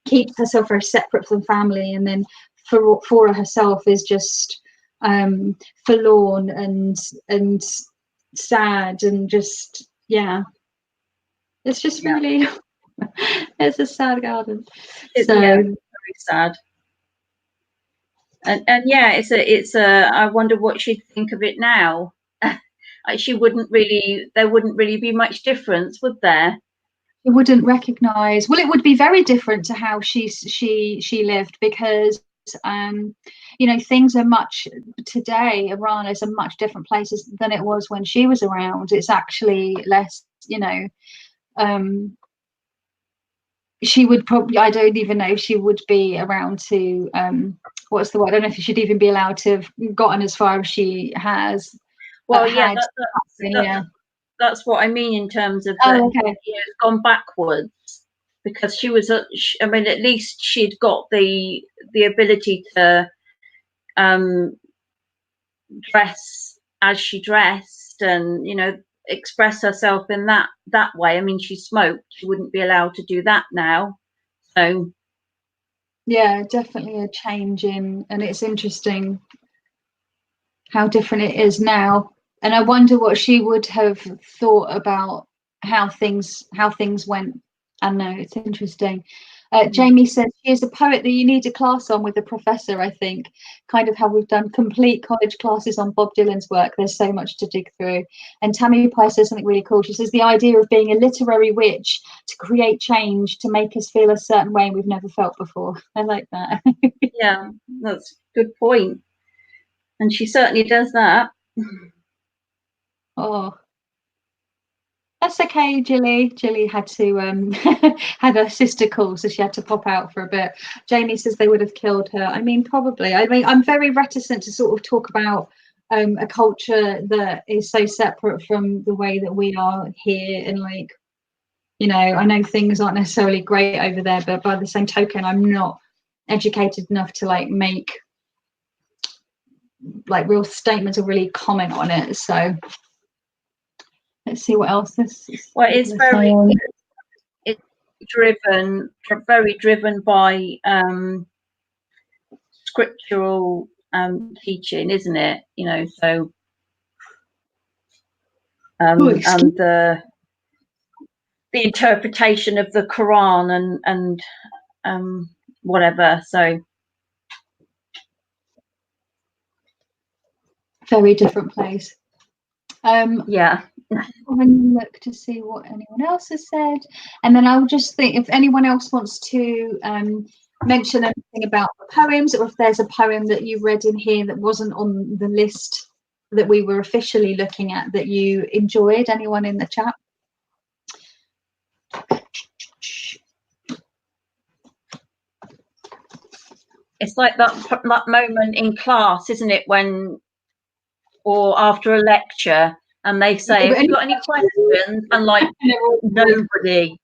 keeps herself very separate from family. And then Farrokhzad herself is just forlorn and sad, and just, yeah, it's just really it's a sad garden. Very sad. And yeah, it's a I wonder what she'd think of it now. She wouldn't really, there wouldn't really be much difference, would there? You wouldn't recognize, well, it would be very different to how she lived, because you know, things are much today, Iran is a much different place than it was when she was around. It's actually less, you know, she would probably, I don't even know if she would be around to what's the word, I don't know if she should even be allowed to have gotten as far as she has. Well, yeah, that's what I mean in terms of it's gone backwards, because she was I mean, at least she'd got the ability to dress as she dressed, and, you know, express herself in that way. I mean, she smoked, she wouldn't be allowed to do that now. So yeah, definitely a change in, and it's interesting how different it is now. And I wonder what she would have thought about how things went. I know, it's interesting. Jamie says she is a poet that you need a class on with a professor, I think. Kind of how we've done complete college classes on Bob Dylan's work. There's so much to dig through. And Tammy Pye says something really cool. She says the idea of being a literary witch to create change, to make us feel a certain way we've never felt before. I like that. Yeah, that's a good point. And she certainly does that. Oh, that's okay, Jilly. Jilly had to had her sister call, so she had to pop out for a bit. Jamie says they would have killed her. I mean, probably. I mean, I'm very reticent to sort of talk about a culture that is so separate from the way that we are here. And, like, you know, I know things aren't necessarily great over there, but by the same token, I'm not educated enough to like make like real statements or really comment on it. So let's see what else this is. Well, it's very driven by scriptural teaching, isn't it? You know, so and the interpretation of the Quran and whatever. So very different place. Yeah. I'm going to look to see what anyone else has said, and then I'll just think if anyone else wants to mention anything about the poems, or if there's a poem that you read in here that wasn't on the list that we were officially looking at that you enjoyed. Anyone in the chat? It's like that moment in class, isn't it, when, or after a lecture, and they say, have you got any questions? And like nobody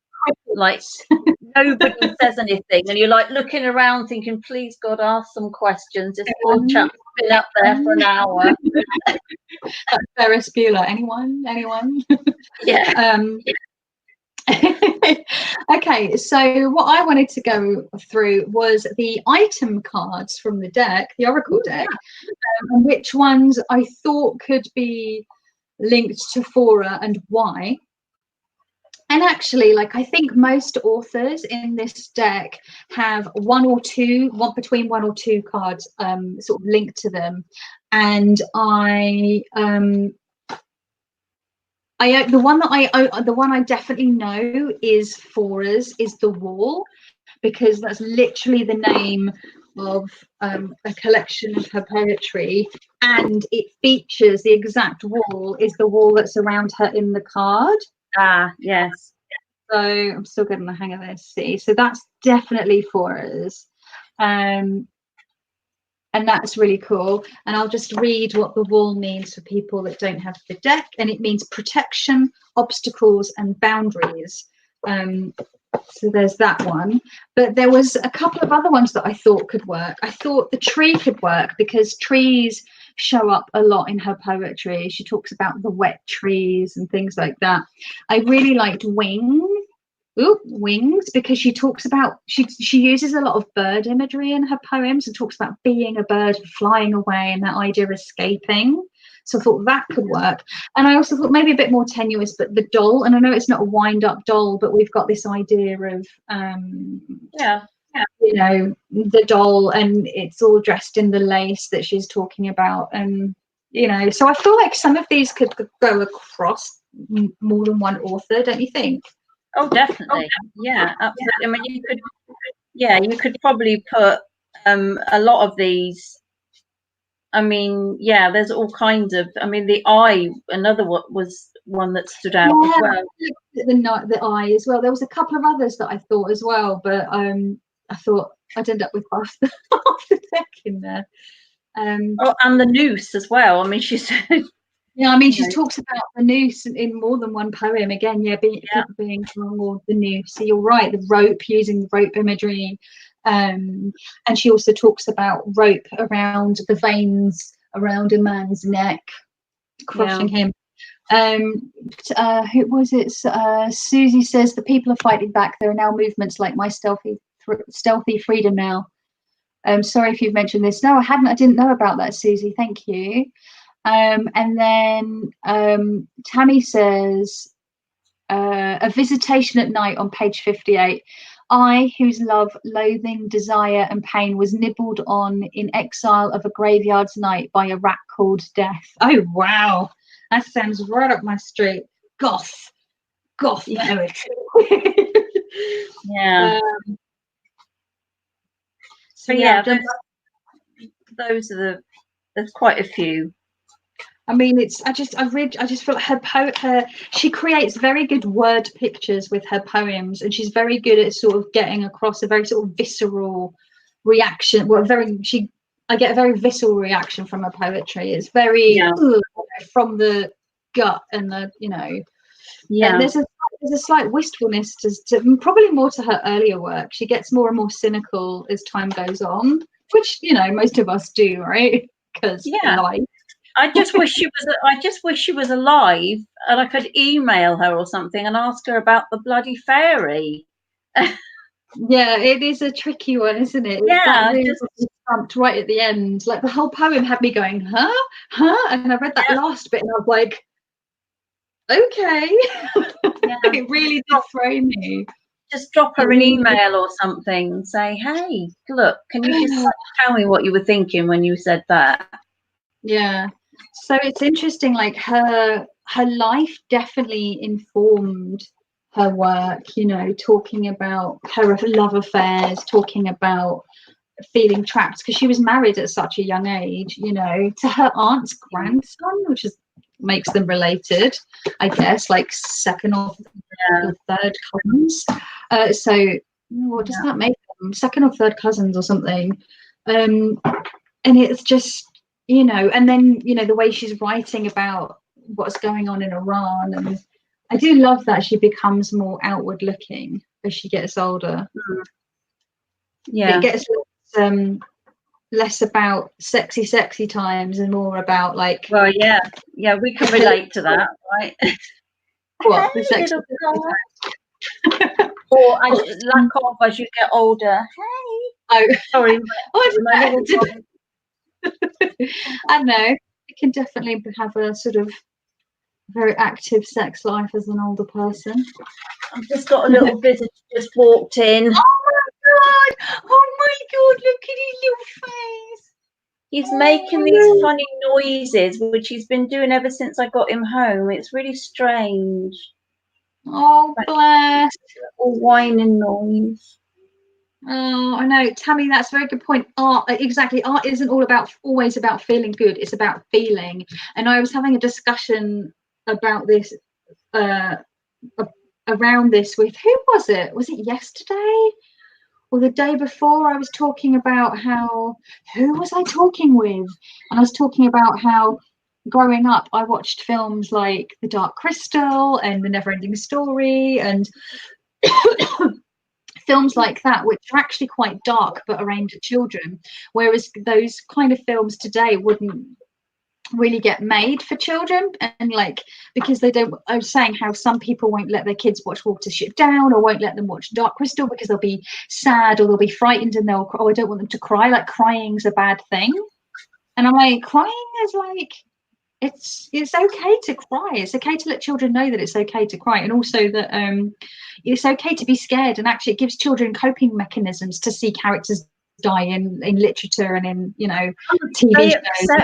says anything, and you're like looking around thinking, please God, ask some questions. This poor chap's been up there for an hour. Ferris Bueller. Anyone? Yeah. Okay, so what I wanted to go through was the item cards from the deck, the Oracle deck, and which ones I thought could be linked to Fora and why. And actually, like, I think most authors in this deck have one or two cards sort of linked to them, and the one I definitely know is Fora's is the Wall, because that's literally the name of a collection of her poetry, and it features the exact wall is the wall that's around her in the card. Yes. So I'm still getting the hang of this. See, so that's definitely Fora's. And that's really cool. And I'll just read what the wall means for people that don't have the deck. And it means protection, obstacles, and boundaries. So there's that one. But there was a couple of other ones that I thought could work. I thought the tree could work because trees show up a lot in her poetry. She talks about the wet trees and things like that. I really liked wings, because she talks about she uses a lot of bird imagery in her poems and talks about being a bird and flying away and that idea of escaping. So I thought that could work. And I also thought maybe a bit more tenuous, but the doll, and I know it's not a wind-up doll, but we've got this idea of you know, the doll, and it's all dressed in the lace that she's talking about, and you know, so I feel like some of these could go across more than one author, don't you think? Oh, definitely. Yeah, absolutely. I mean, you could probably put a lot of these. I mean, yeah, there's all kinds of. I mean, the eye, another one was one that stood out as well. The eye as well. There was a couple of others that I thought as well, but I thought I'd end up with half the deck in there. And the noose as well. I mean, she said. Yeah, I mean, she talks about the noose in more than one poem. Again, people being more the noose. So you're right, the rope, using the rope imagery. And she also talks about rope around the veins around a man's neck, crushing him. Who was it? Susie says the people are fighting back. There are now movements like my stealthy freedom now. Sorry if you've mentioned this. No, I hadn't. I didn't know about that, Susie. Thank you. And then Tammy says, a visitation at night on page 58. I, whose love, loathing, desire, and pain was nibbled on in exile of a graveyard's night by a rat called death. Oh, wow. That sounds right up my street. Goth poetry. Yeah. So yeah, those are there's quite a few. I mean, I just feel like she creates very good word pictures with her poems, and she's very good at sort of getting across a very sort of visceral reaction. I get a very visceral reaction from her poetry. It's very from the gut, and the and there's a slight wistfulness to probably more to her earlier work. She gets more and more cynical as time goes on, which most of us do, right? Because life. I just wish she was alive, and I could email her or something and ask her about the bloody fairy. Yeah, it is a tricky one, isn't it? Yeah, just stumped right at the end. Like the whole poem had me going, huh? And I read that last bit, and I was like, Okay. Yeah. It really did throw me. Just drop her an email or something. Say, hey, look, can you just tell me what you were thinking when you said that? Yeah. So it's interesting, like her life definitely informed her work, you know, talking about her love affairs, talking about feeling trapped because she was married at such a young age, you know, to her aunt's grandson, which is makes them related, I guess, like second or third cousins. So what does that make them? Second or third cousins or something. And it's just, you know, and then, you know, the way she's writing about what's going on in Iran, and I do love that she becomes more outward looking as she gets older. Yeah. It gets less about sexy times and more about like, well, yeah, we can relate to that, right? what, Hey, the sexy little girl. Or lack of as you get older. Hey. oh Sorry, my little I know it can definitely have a sort of very active sex life as an older person. I've just got a little visitor just walked in. Oh my god, look at his little face. He's making these funny noises, which he's been doing ever since I got him home. It's really strange. Oh, bless. Or whining noise. Oh, I know, Tammy, that's a very good point. Art, exactly. Art isn't always about feeling good. It's about feeling. And I was having a discussion about this around this with, who was it? Was it yesterday or the day before? I was talking about how, who was I talking with? And I was talking about how growing up I watched films like The Dark Crystal and The Neverending Story and films like that, which are actually quite dark but are aimed at children, whereas those kind of films today wouldn't really get made for children, and like, because they don't, I was saying how some people won't let their kids watch Watership Down or won't let them watch Dark Crystal because they'll be sad or they'll be frightened and they'll, oh, I don't want them to cry, like crying's a bad thing. And I'm like, crying is like, it's okay to cry. It's okay to let children know that it's okay to cry, and also that it's okay to be scared, and actually it gives children coping mechanisms to see characters die in literature and in, you know, TV shows.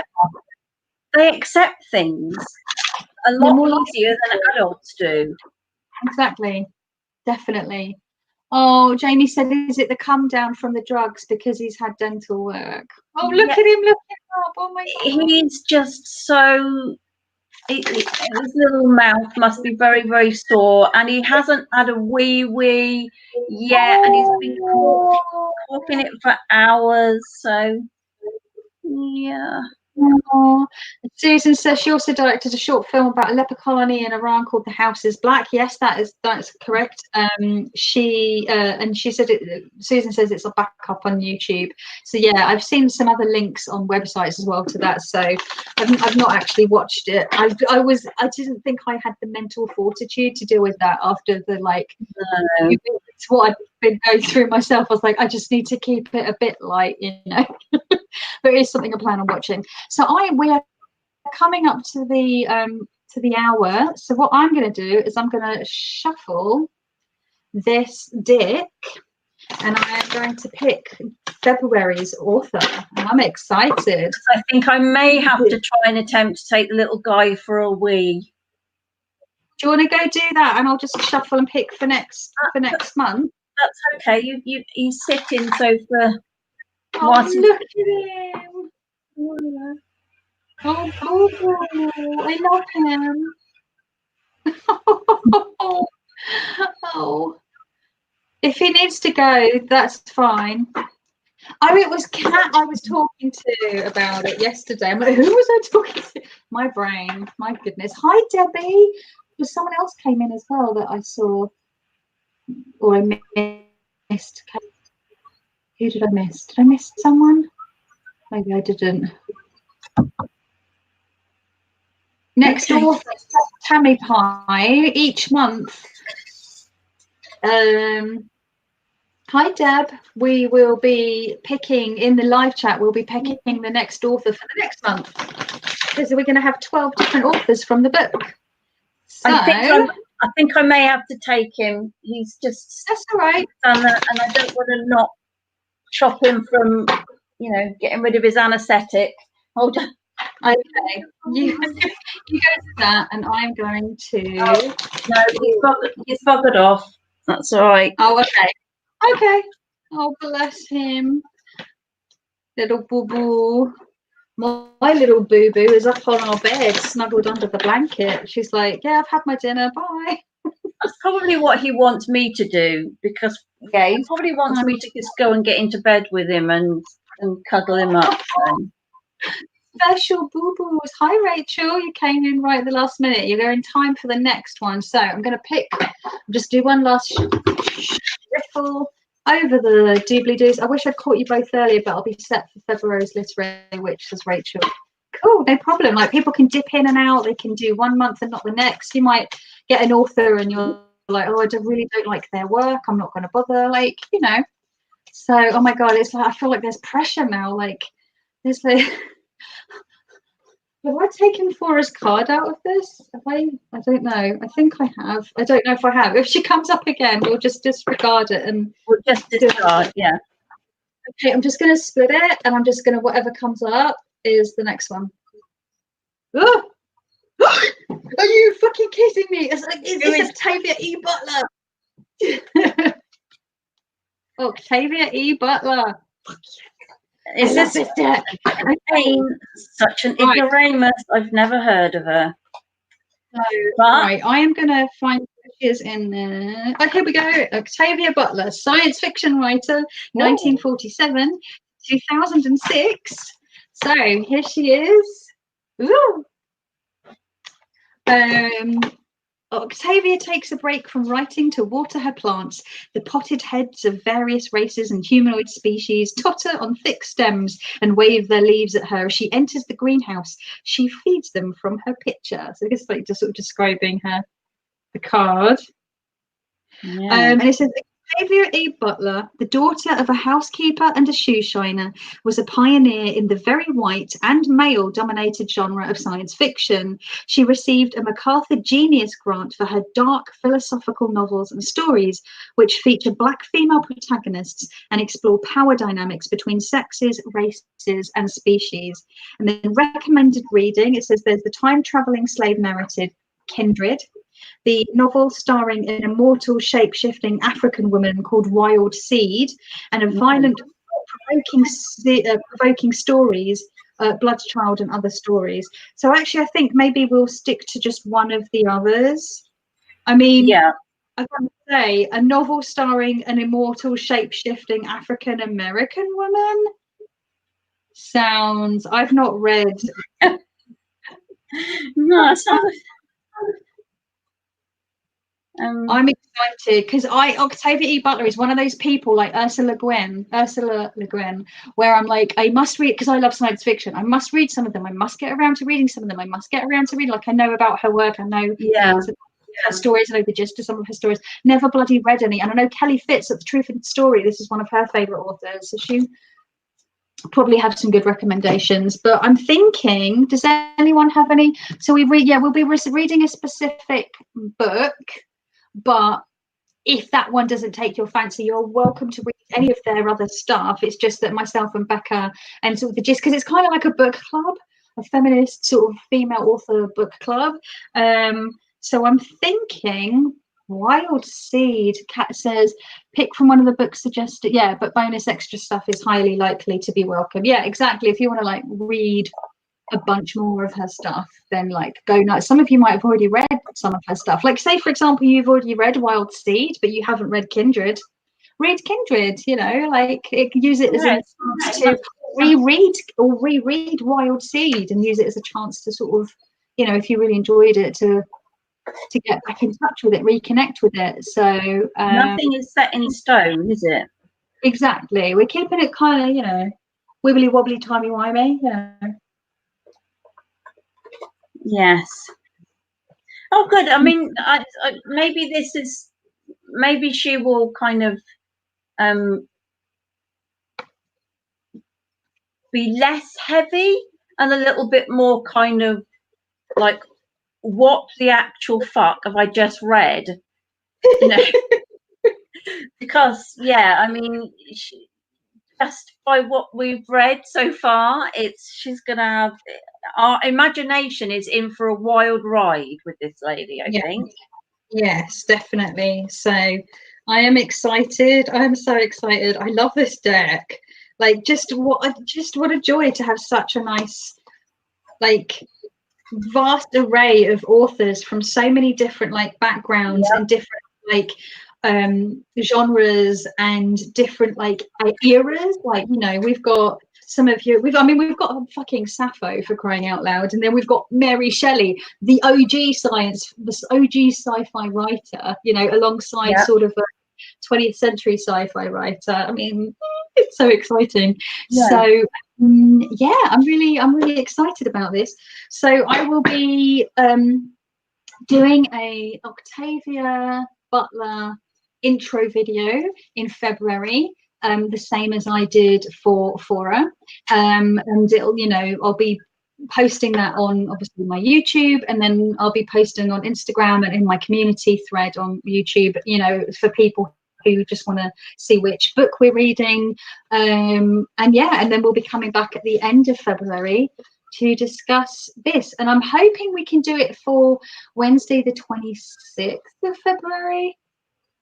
They accept things a lot easier than adults do. Exactly, definitely. Oh, Jamie said, is it the come down from the drugs because he's had dental work? Oh, look at him looking up. Oh my god. He's just so, his little mouth must be very, very sore, and he hasn't had a wee yet, and he's been coughing it for hours. So yeah. Oh. Susan says she also directed a short film about a leper colony in Iran called The House is Black. Yes, that's correct. She said Susan says it's back up on YouTube. So yeah, I've seen some other links on websites as well to that. So I've not actually watched it. I didn't think I had the mental fortitude to deal with that after the it's what I've been going through myself. I was like, I just need to keep it a bit light, you know. But it is something I plan on watching. So we are coming up to the hour. So what I'm going to do is I'm going to shuffle this deck, and I am going to pick February's author. And I'm excited. I think I may have to try and attempt to take the little guy for a wee. Do you want to go do that, and I'll just shuffle and pick for next month? That's okay. He's sitting, so for. Oh, look at him. Oh, Boo-Boo. I love him. Oh, if he needs to go, that's fine. Oh, it was Kat I was talking to about it yesterday. I'm like, who was I talking to? My brain, my goodness. Hi, Debbie. There's someone else came in as well that I saw, or I missed. Who did I miss? Did I miss someone? Maybe I didn't. Next author, Tammy Pie, each month. Hi Deb, we will be picking in the live chat, we'll be picking the next author for the next month, because we're going to have 12 different authors from the book. So I think I may have to take him. He's just that's all right. done that, and I don't want to not stop him from, getting rid of his anaesthetic. Hold on. Okay, you go to that, and I'm going to. No, he's buggered off. That's all right. Oh, okay. Okay. Oh, bless him, little boo boo. My little boo boo is up on our bed, snuggled under the blanket. She's like, "Yeah, I've had my dinner. Bye." That's probably what he wants me to do, because he probably wants me to just go and get into bed with him and cuddle him up. So. Special boo boos. Hi, Rachel. You came in right at the last minute. You're in time for the next one. So I'm going to just do one last riffle over the doobly doos. I wish I'd caught you both earlier, but I'll be set for February's literary, which says Rachel. Cool, no problem. Like, people can dip in and out. They can do 1 month and not the next. You might get an author and you're like, oh, I really don't like their work. I'm not going to bother. Like, So, oh my God, it's like I feel like there's pressure now. Like, there's the. Have I taken Fora's card out of this? Have I don't know. I think I have. I don't know if I have. If she comes up again, we'll just disregard it and we'll just discard. Yeah. Okay, I'm just going to split it, and I'm just going to, whatever comes up is the next one. Oh! Are you fucking kidding me? It's Octavia E. Butler. Octavia E. Butler. Is this such an ignoramus? I've never heard of her. No, right, I am going to find who she is in there. Oh, here we go. Octavia Butler, science fiction writer, 1947, 2006. So here she is. Ooh. Octavia takes a break from writing to water her plants. The potted heads of various races and humanoid species totter on thick stems and wave their leaves at her as she enters the greenhouse. She feeds them from her pitcher. So it's like just sort of describing the card. Yeah. And it says, Octavia E. Butler, the daughter of a housekeeper and a shoe shiner, was a pioneer in the very white and male-dominated genre of science fiction. She received a MacArthur Genius Grant for her dark philosophical novels and stories, which feature Black female protagonists and explore power dynamics between sexes, races, and species. And then recommended reading, it says there's the time-traveling slave narrative, Kindred, the novel starring an immortal shape-shifting African woman called Wild Seed, and a violent, provoking stories, Bloodchild and other stories. So actually, I think maybe we'll stick to just one of the others. I mean, yeah, I want to say a novel starring an immortal shape-shifting African American woman sounds. I've not read. No, it sounds. I'm excited because Octavia E. Butler is one of those people like Ursula Le Guin, where I'm like, I must read, because I love science fiction. I must read some of them. I must get around to reading some of them. I must get around to reading. Like, I know about her work. I know her stories. I know the gist of some of her stories. Never bloody read any. And I know Kelly Fitz at The Truth and Story. This is one of her favorite authors. So she probably have some good recommendations. But I'm thinking, does anyone have any? So we'll be reading a specific book. But if that one doesn't take your fancy, you're welcome to read any of their other stuff. It's just that myself and Becca and sort of the gist, because it's kind of like a book club, a feminist sort of female author book club. So I'm thinking Wild Seed. Kat says, pick from one of the books suggested. Yeah, but bonus extra stuff is highly likely to be welcome. Yeah, exactly. If you want to like read a bunch more of her stuff, then like go nuts. Some of you might have already read some of her stuff, like say for example you've already read Wild Seed but you haven't read Kindred. Read Kindred, like use it as a chance to reread Wild Seed and use it as a chance to sort of, if you really enjoyed it, to get back in touch with it, reconnect with it. So nothing is set in stone, is it? Exactly, we're keeping it kind of wibbly wobbly timey wimey. Yes. Oh, good. I mean, maybe she will kind of be less heavy and a little bit more kind of like what the actual fuck have I just read? You know, because yeah, I mean, just by what we've read so far, she's gonna have, our imagination is in for a wild ride with this lady, I think. Yes, definitely. So I am excited. I am so excited. I love this deck. Like, just what a joy to have such a nice, like, vast array of authors from so many different like backgrounds and different like genres and different like eras. Like, you know, we've got some of you, we've got a fucking Sappho, for crying out loud, and then we've got Mary Shelley, the OG sci-fi writer, you know, alongside sort of a 20th century sci-fi writer. I mean, it's so exciting. So yeah, I'm really excited about this. So I will be doing a Octavia Butler intro video in February, the same as I did for Fora, and it'll, you know, I'll be posting that on obviously my YouTube, and then I'll be posting on Instagram and in my community thread on YouTube, you know, for people who just want to see which book we're reading, and yeah, and then we'll be coming back at the end of February to discuss this, and I'm hoping we can do it for Wednesday the 26th of February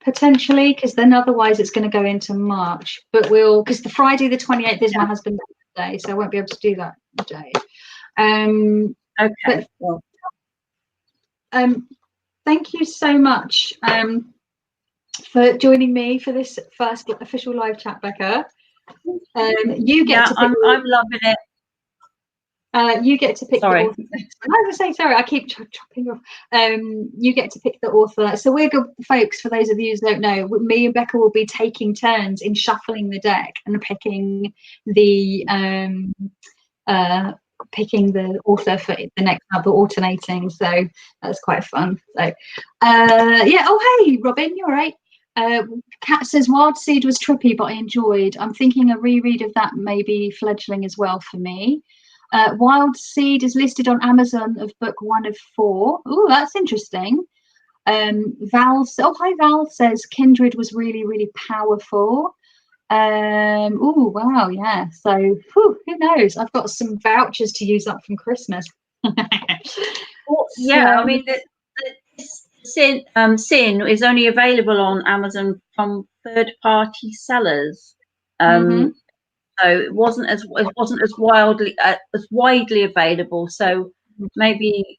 potentially, because then otherwise it's going to go into March, but we'll, because the Friday the 28th is my husband's birthday, so I won't be able to do that day. Okay, but, thank you so much for joining me for this first official live chat, Becca. You get to pick I'm loving it. You get to pick the author. I was saying, sorry, I keep chopping off. You get to pick the author. So we're good, folks. For those of you who don't know, me and Becca will be taking turns in shuffling the deck and picking the author for the next month, or alternating. So that's quite fun. So yeah. Oh hey, Robin, you're right. Kat says Wild Seed was trippy, but I enjoyed. I'm thinking a reread of that, maybe Fledgling as well for me. Wild Seed is listed on Amazon of book 1 of 4. Oh, that's interesting. Val, oh hi Val, says Kindred was really powerful. Oh wow, yeah. So who knows? I've got some vouchers to use up from Christmas. Yeah, I mean, Sin is only available on Amazon from third-party sellers. So it wasn't as widely available. So maybe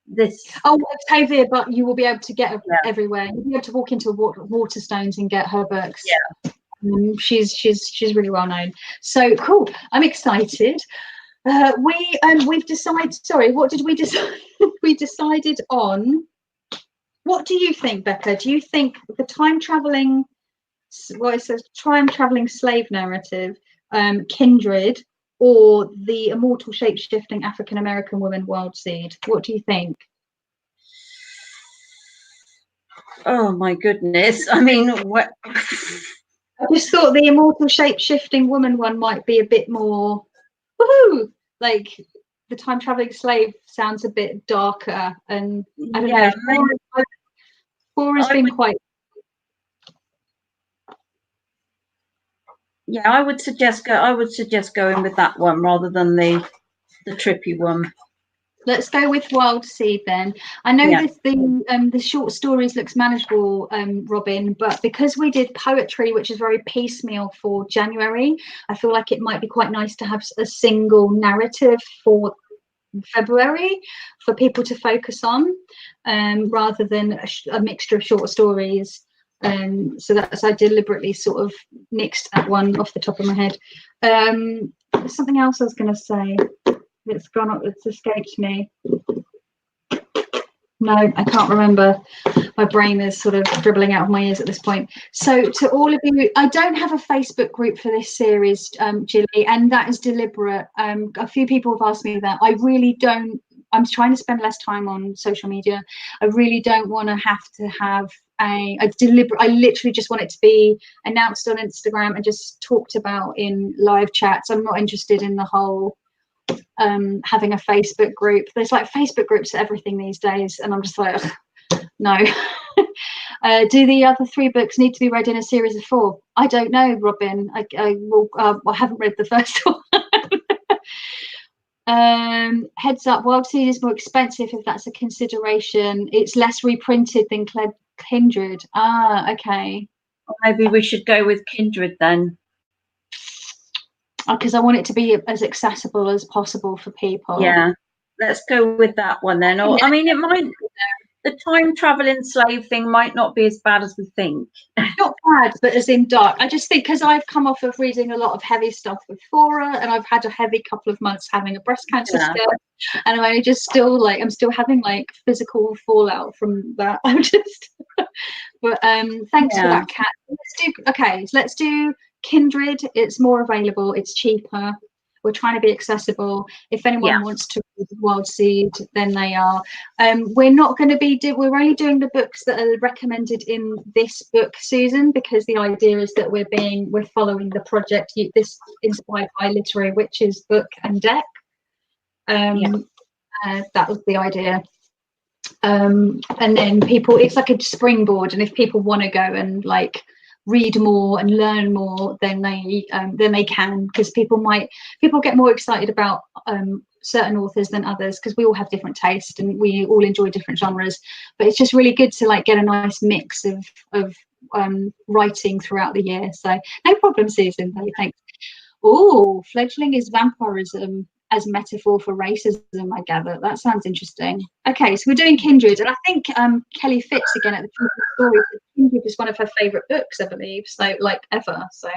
this. Oh, Octavia, but you will be able to get her everywhere. You'll be able to walk into Waterstones and get her books. Yeah, she's really well known. So cool. I'm excited. We've decided. Sorry, what did we decide? We decided on. What do you think, Becca? Do you think the time traveling slave narrative, Kindred, or the immortal shape-shifting African-American woman, Wild Seed? What do you think? Oh my goodness. I mean, what? I just thought the immortal shape-shifting woman one might be a bit more woohoo. Like the time traveling slave sounds a bit darker, and I don't know. Four has been quite. Yeah, I would suggest going with that one rather than the trippy one. Let's go with Wild Seed then. I know the short stories looks manageable, Robin, but because we did poetry, which is very piecemeal for January, I feel like it might be quite nice to have a single narrative for February for people to focus on, rather than a mixture of short stories. So that's, I deliberately sort of nixed that one off the top of my head. There's something else I was going to say. It's escaped me. No, I can't remember. My brain is sort of dribbling out of my ears at this point. So to all of you, I don't have a Facebook group for this series, Gilly, and that is deliberate. A few people have asked me that. I really don't. I'm trying to spend less time on social media. I really don't want to have I literally just want it to be announced on Instagram and just talked about in live chats. I'm not interested in the whole having a Facebook group. There's like Facebook groups for everything these days, and I'm just like, no. Do the other 3 books need to be read in a series of 4? I don't know, Robin. I haven't read the first one. Heads up, Wild Seed is more expensive if that's a consideration. It's less reprinted than Kindred. Okay. Maybe we should go with Kindred then. Because I want it to be as accessible as possible for people. Yeah, let's go with that one then. Or I mean, it might. The time traveling slave thing might not be as bad as we think. Not bad, but as in dark. I just think because I've come off of reading a lot of heavy stuff with Farrokhzad, and I've had a heavy couple of months having a breast cancer scare, and I'm just still like, I'm still having like physical fallout from that. I'm just, but thanks for that, Kat. Let's do Kindred. It's more available. It's cheaper. We're trying to be accessible. If anyone wants to read Wild Seed, then they are. We're not going to be we're only doing the books that are recommended in this book season, because the idea is that we're following the project. This inspired by Literary Witches book and deck. That was the idea. And then people, it's like a springboard, and if people want to go and like read more and learn more, then they can, because people get more excited about certain authors than others, because we all have different tastes and we all enjoy different genres. But it's just really good to like get a nice mix of writing throughout the year. So no problem, Susan. Thanks. Oh, fledgling is vampirism as metaphor for racism, I gather. That sounds interesting. Okay, so we're doing Kindred, and I think Kelly Fitz again at the Truth of Stories. Kindred is one of her favourite books, I believe. So like ever. So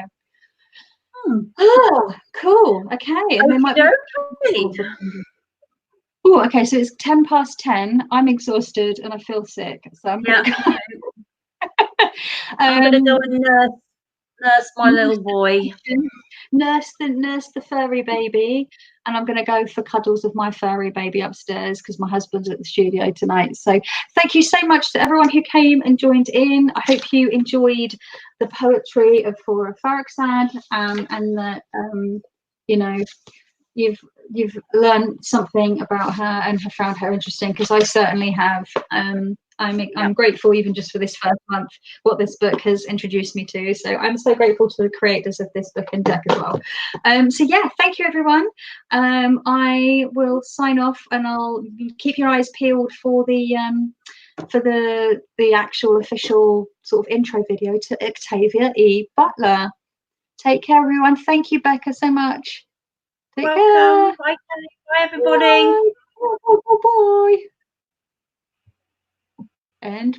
oh, cool. Okay, and there might be. Oh, okay. So it's 10:10. I'm exhausted and I feel sick. So I'm gonna go. I'm gonna go and nurse my little boy. Nurse the furry baby, and I'm going to go for cuddles with my furry baby upstairs because my husband's at the studio tonight. So thank you so much to everyone who came and joined in. I hope you enjoyed the poetry of Farrough Farrakhzad, and that you've learned something about her and have found her interesting, because I certainly have. I'm grateful even just for this first month, what this book has introduced me to. So I'm so grateful to the creators of this book and deck as well. So yeah, thank you everyone. I will sign off, and I'll keep your eyes peeled for the actual official sort of intro video to Octavia E. Butler. Take care, everyone. Thank you, Becca, so much. Take care. Bye, Kelly. Bye, everybody. Bye. Bye. And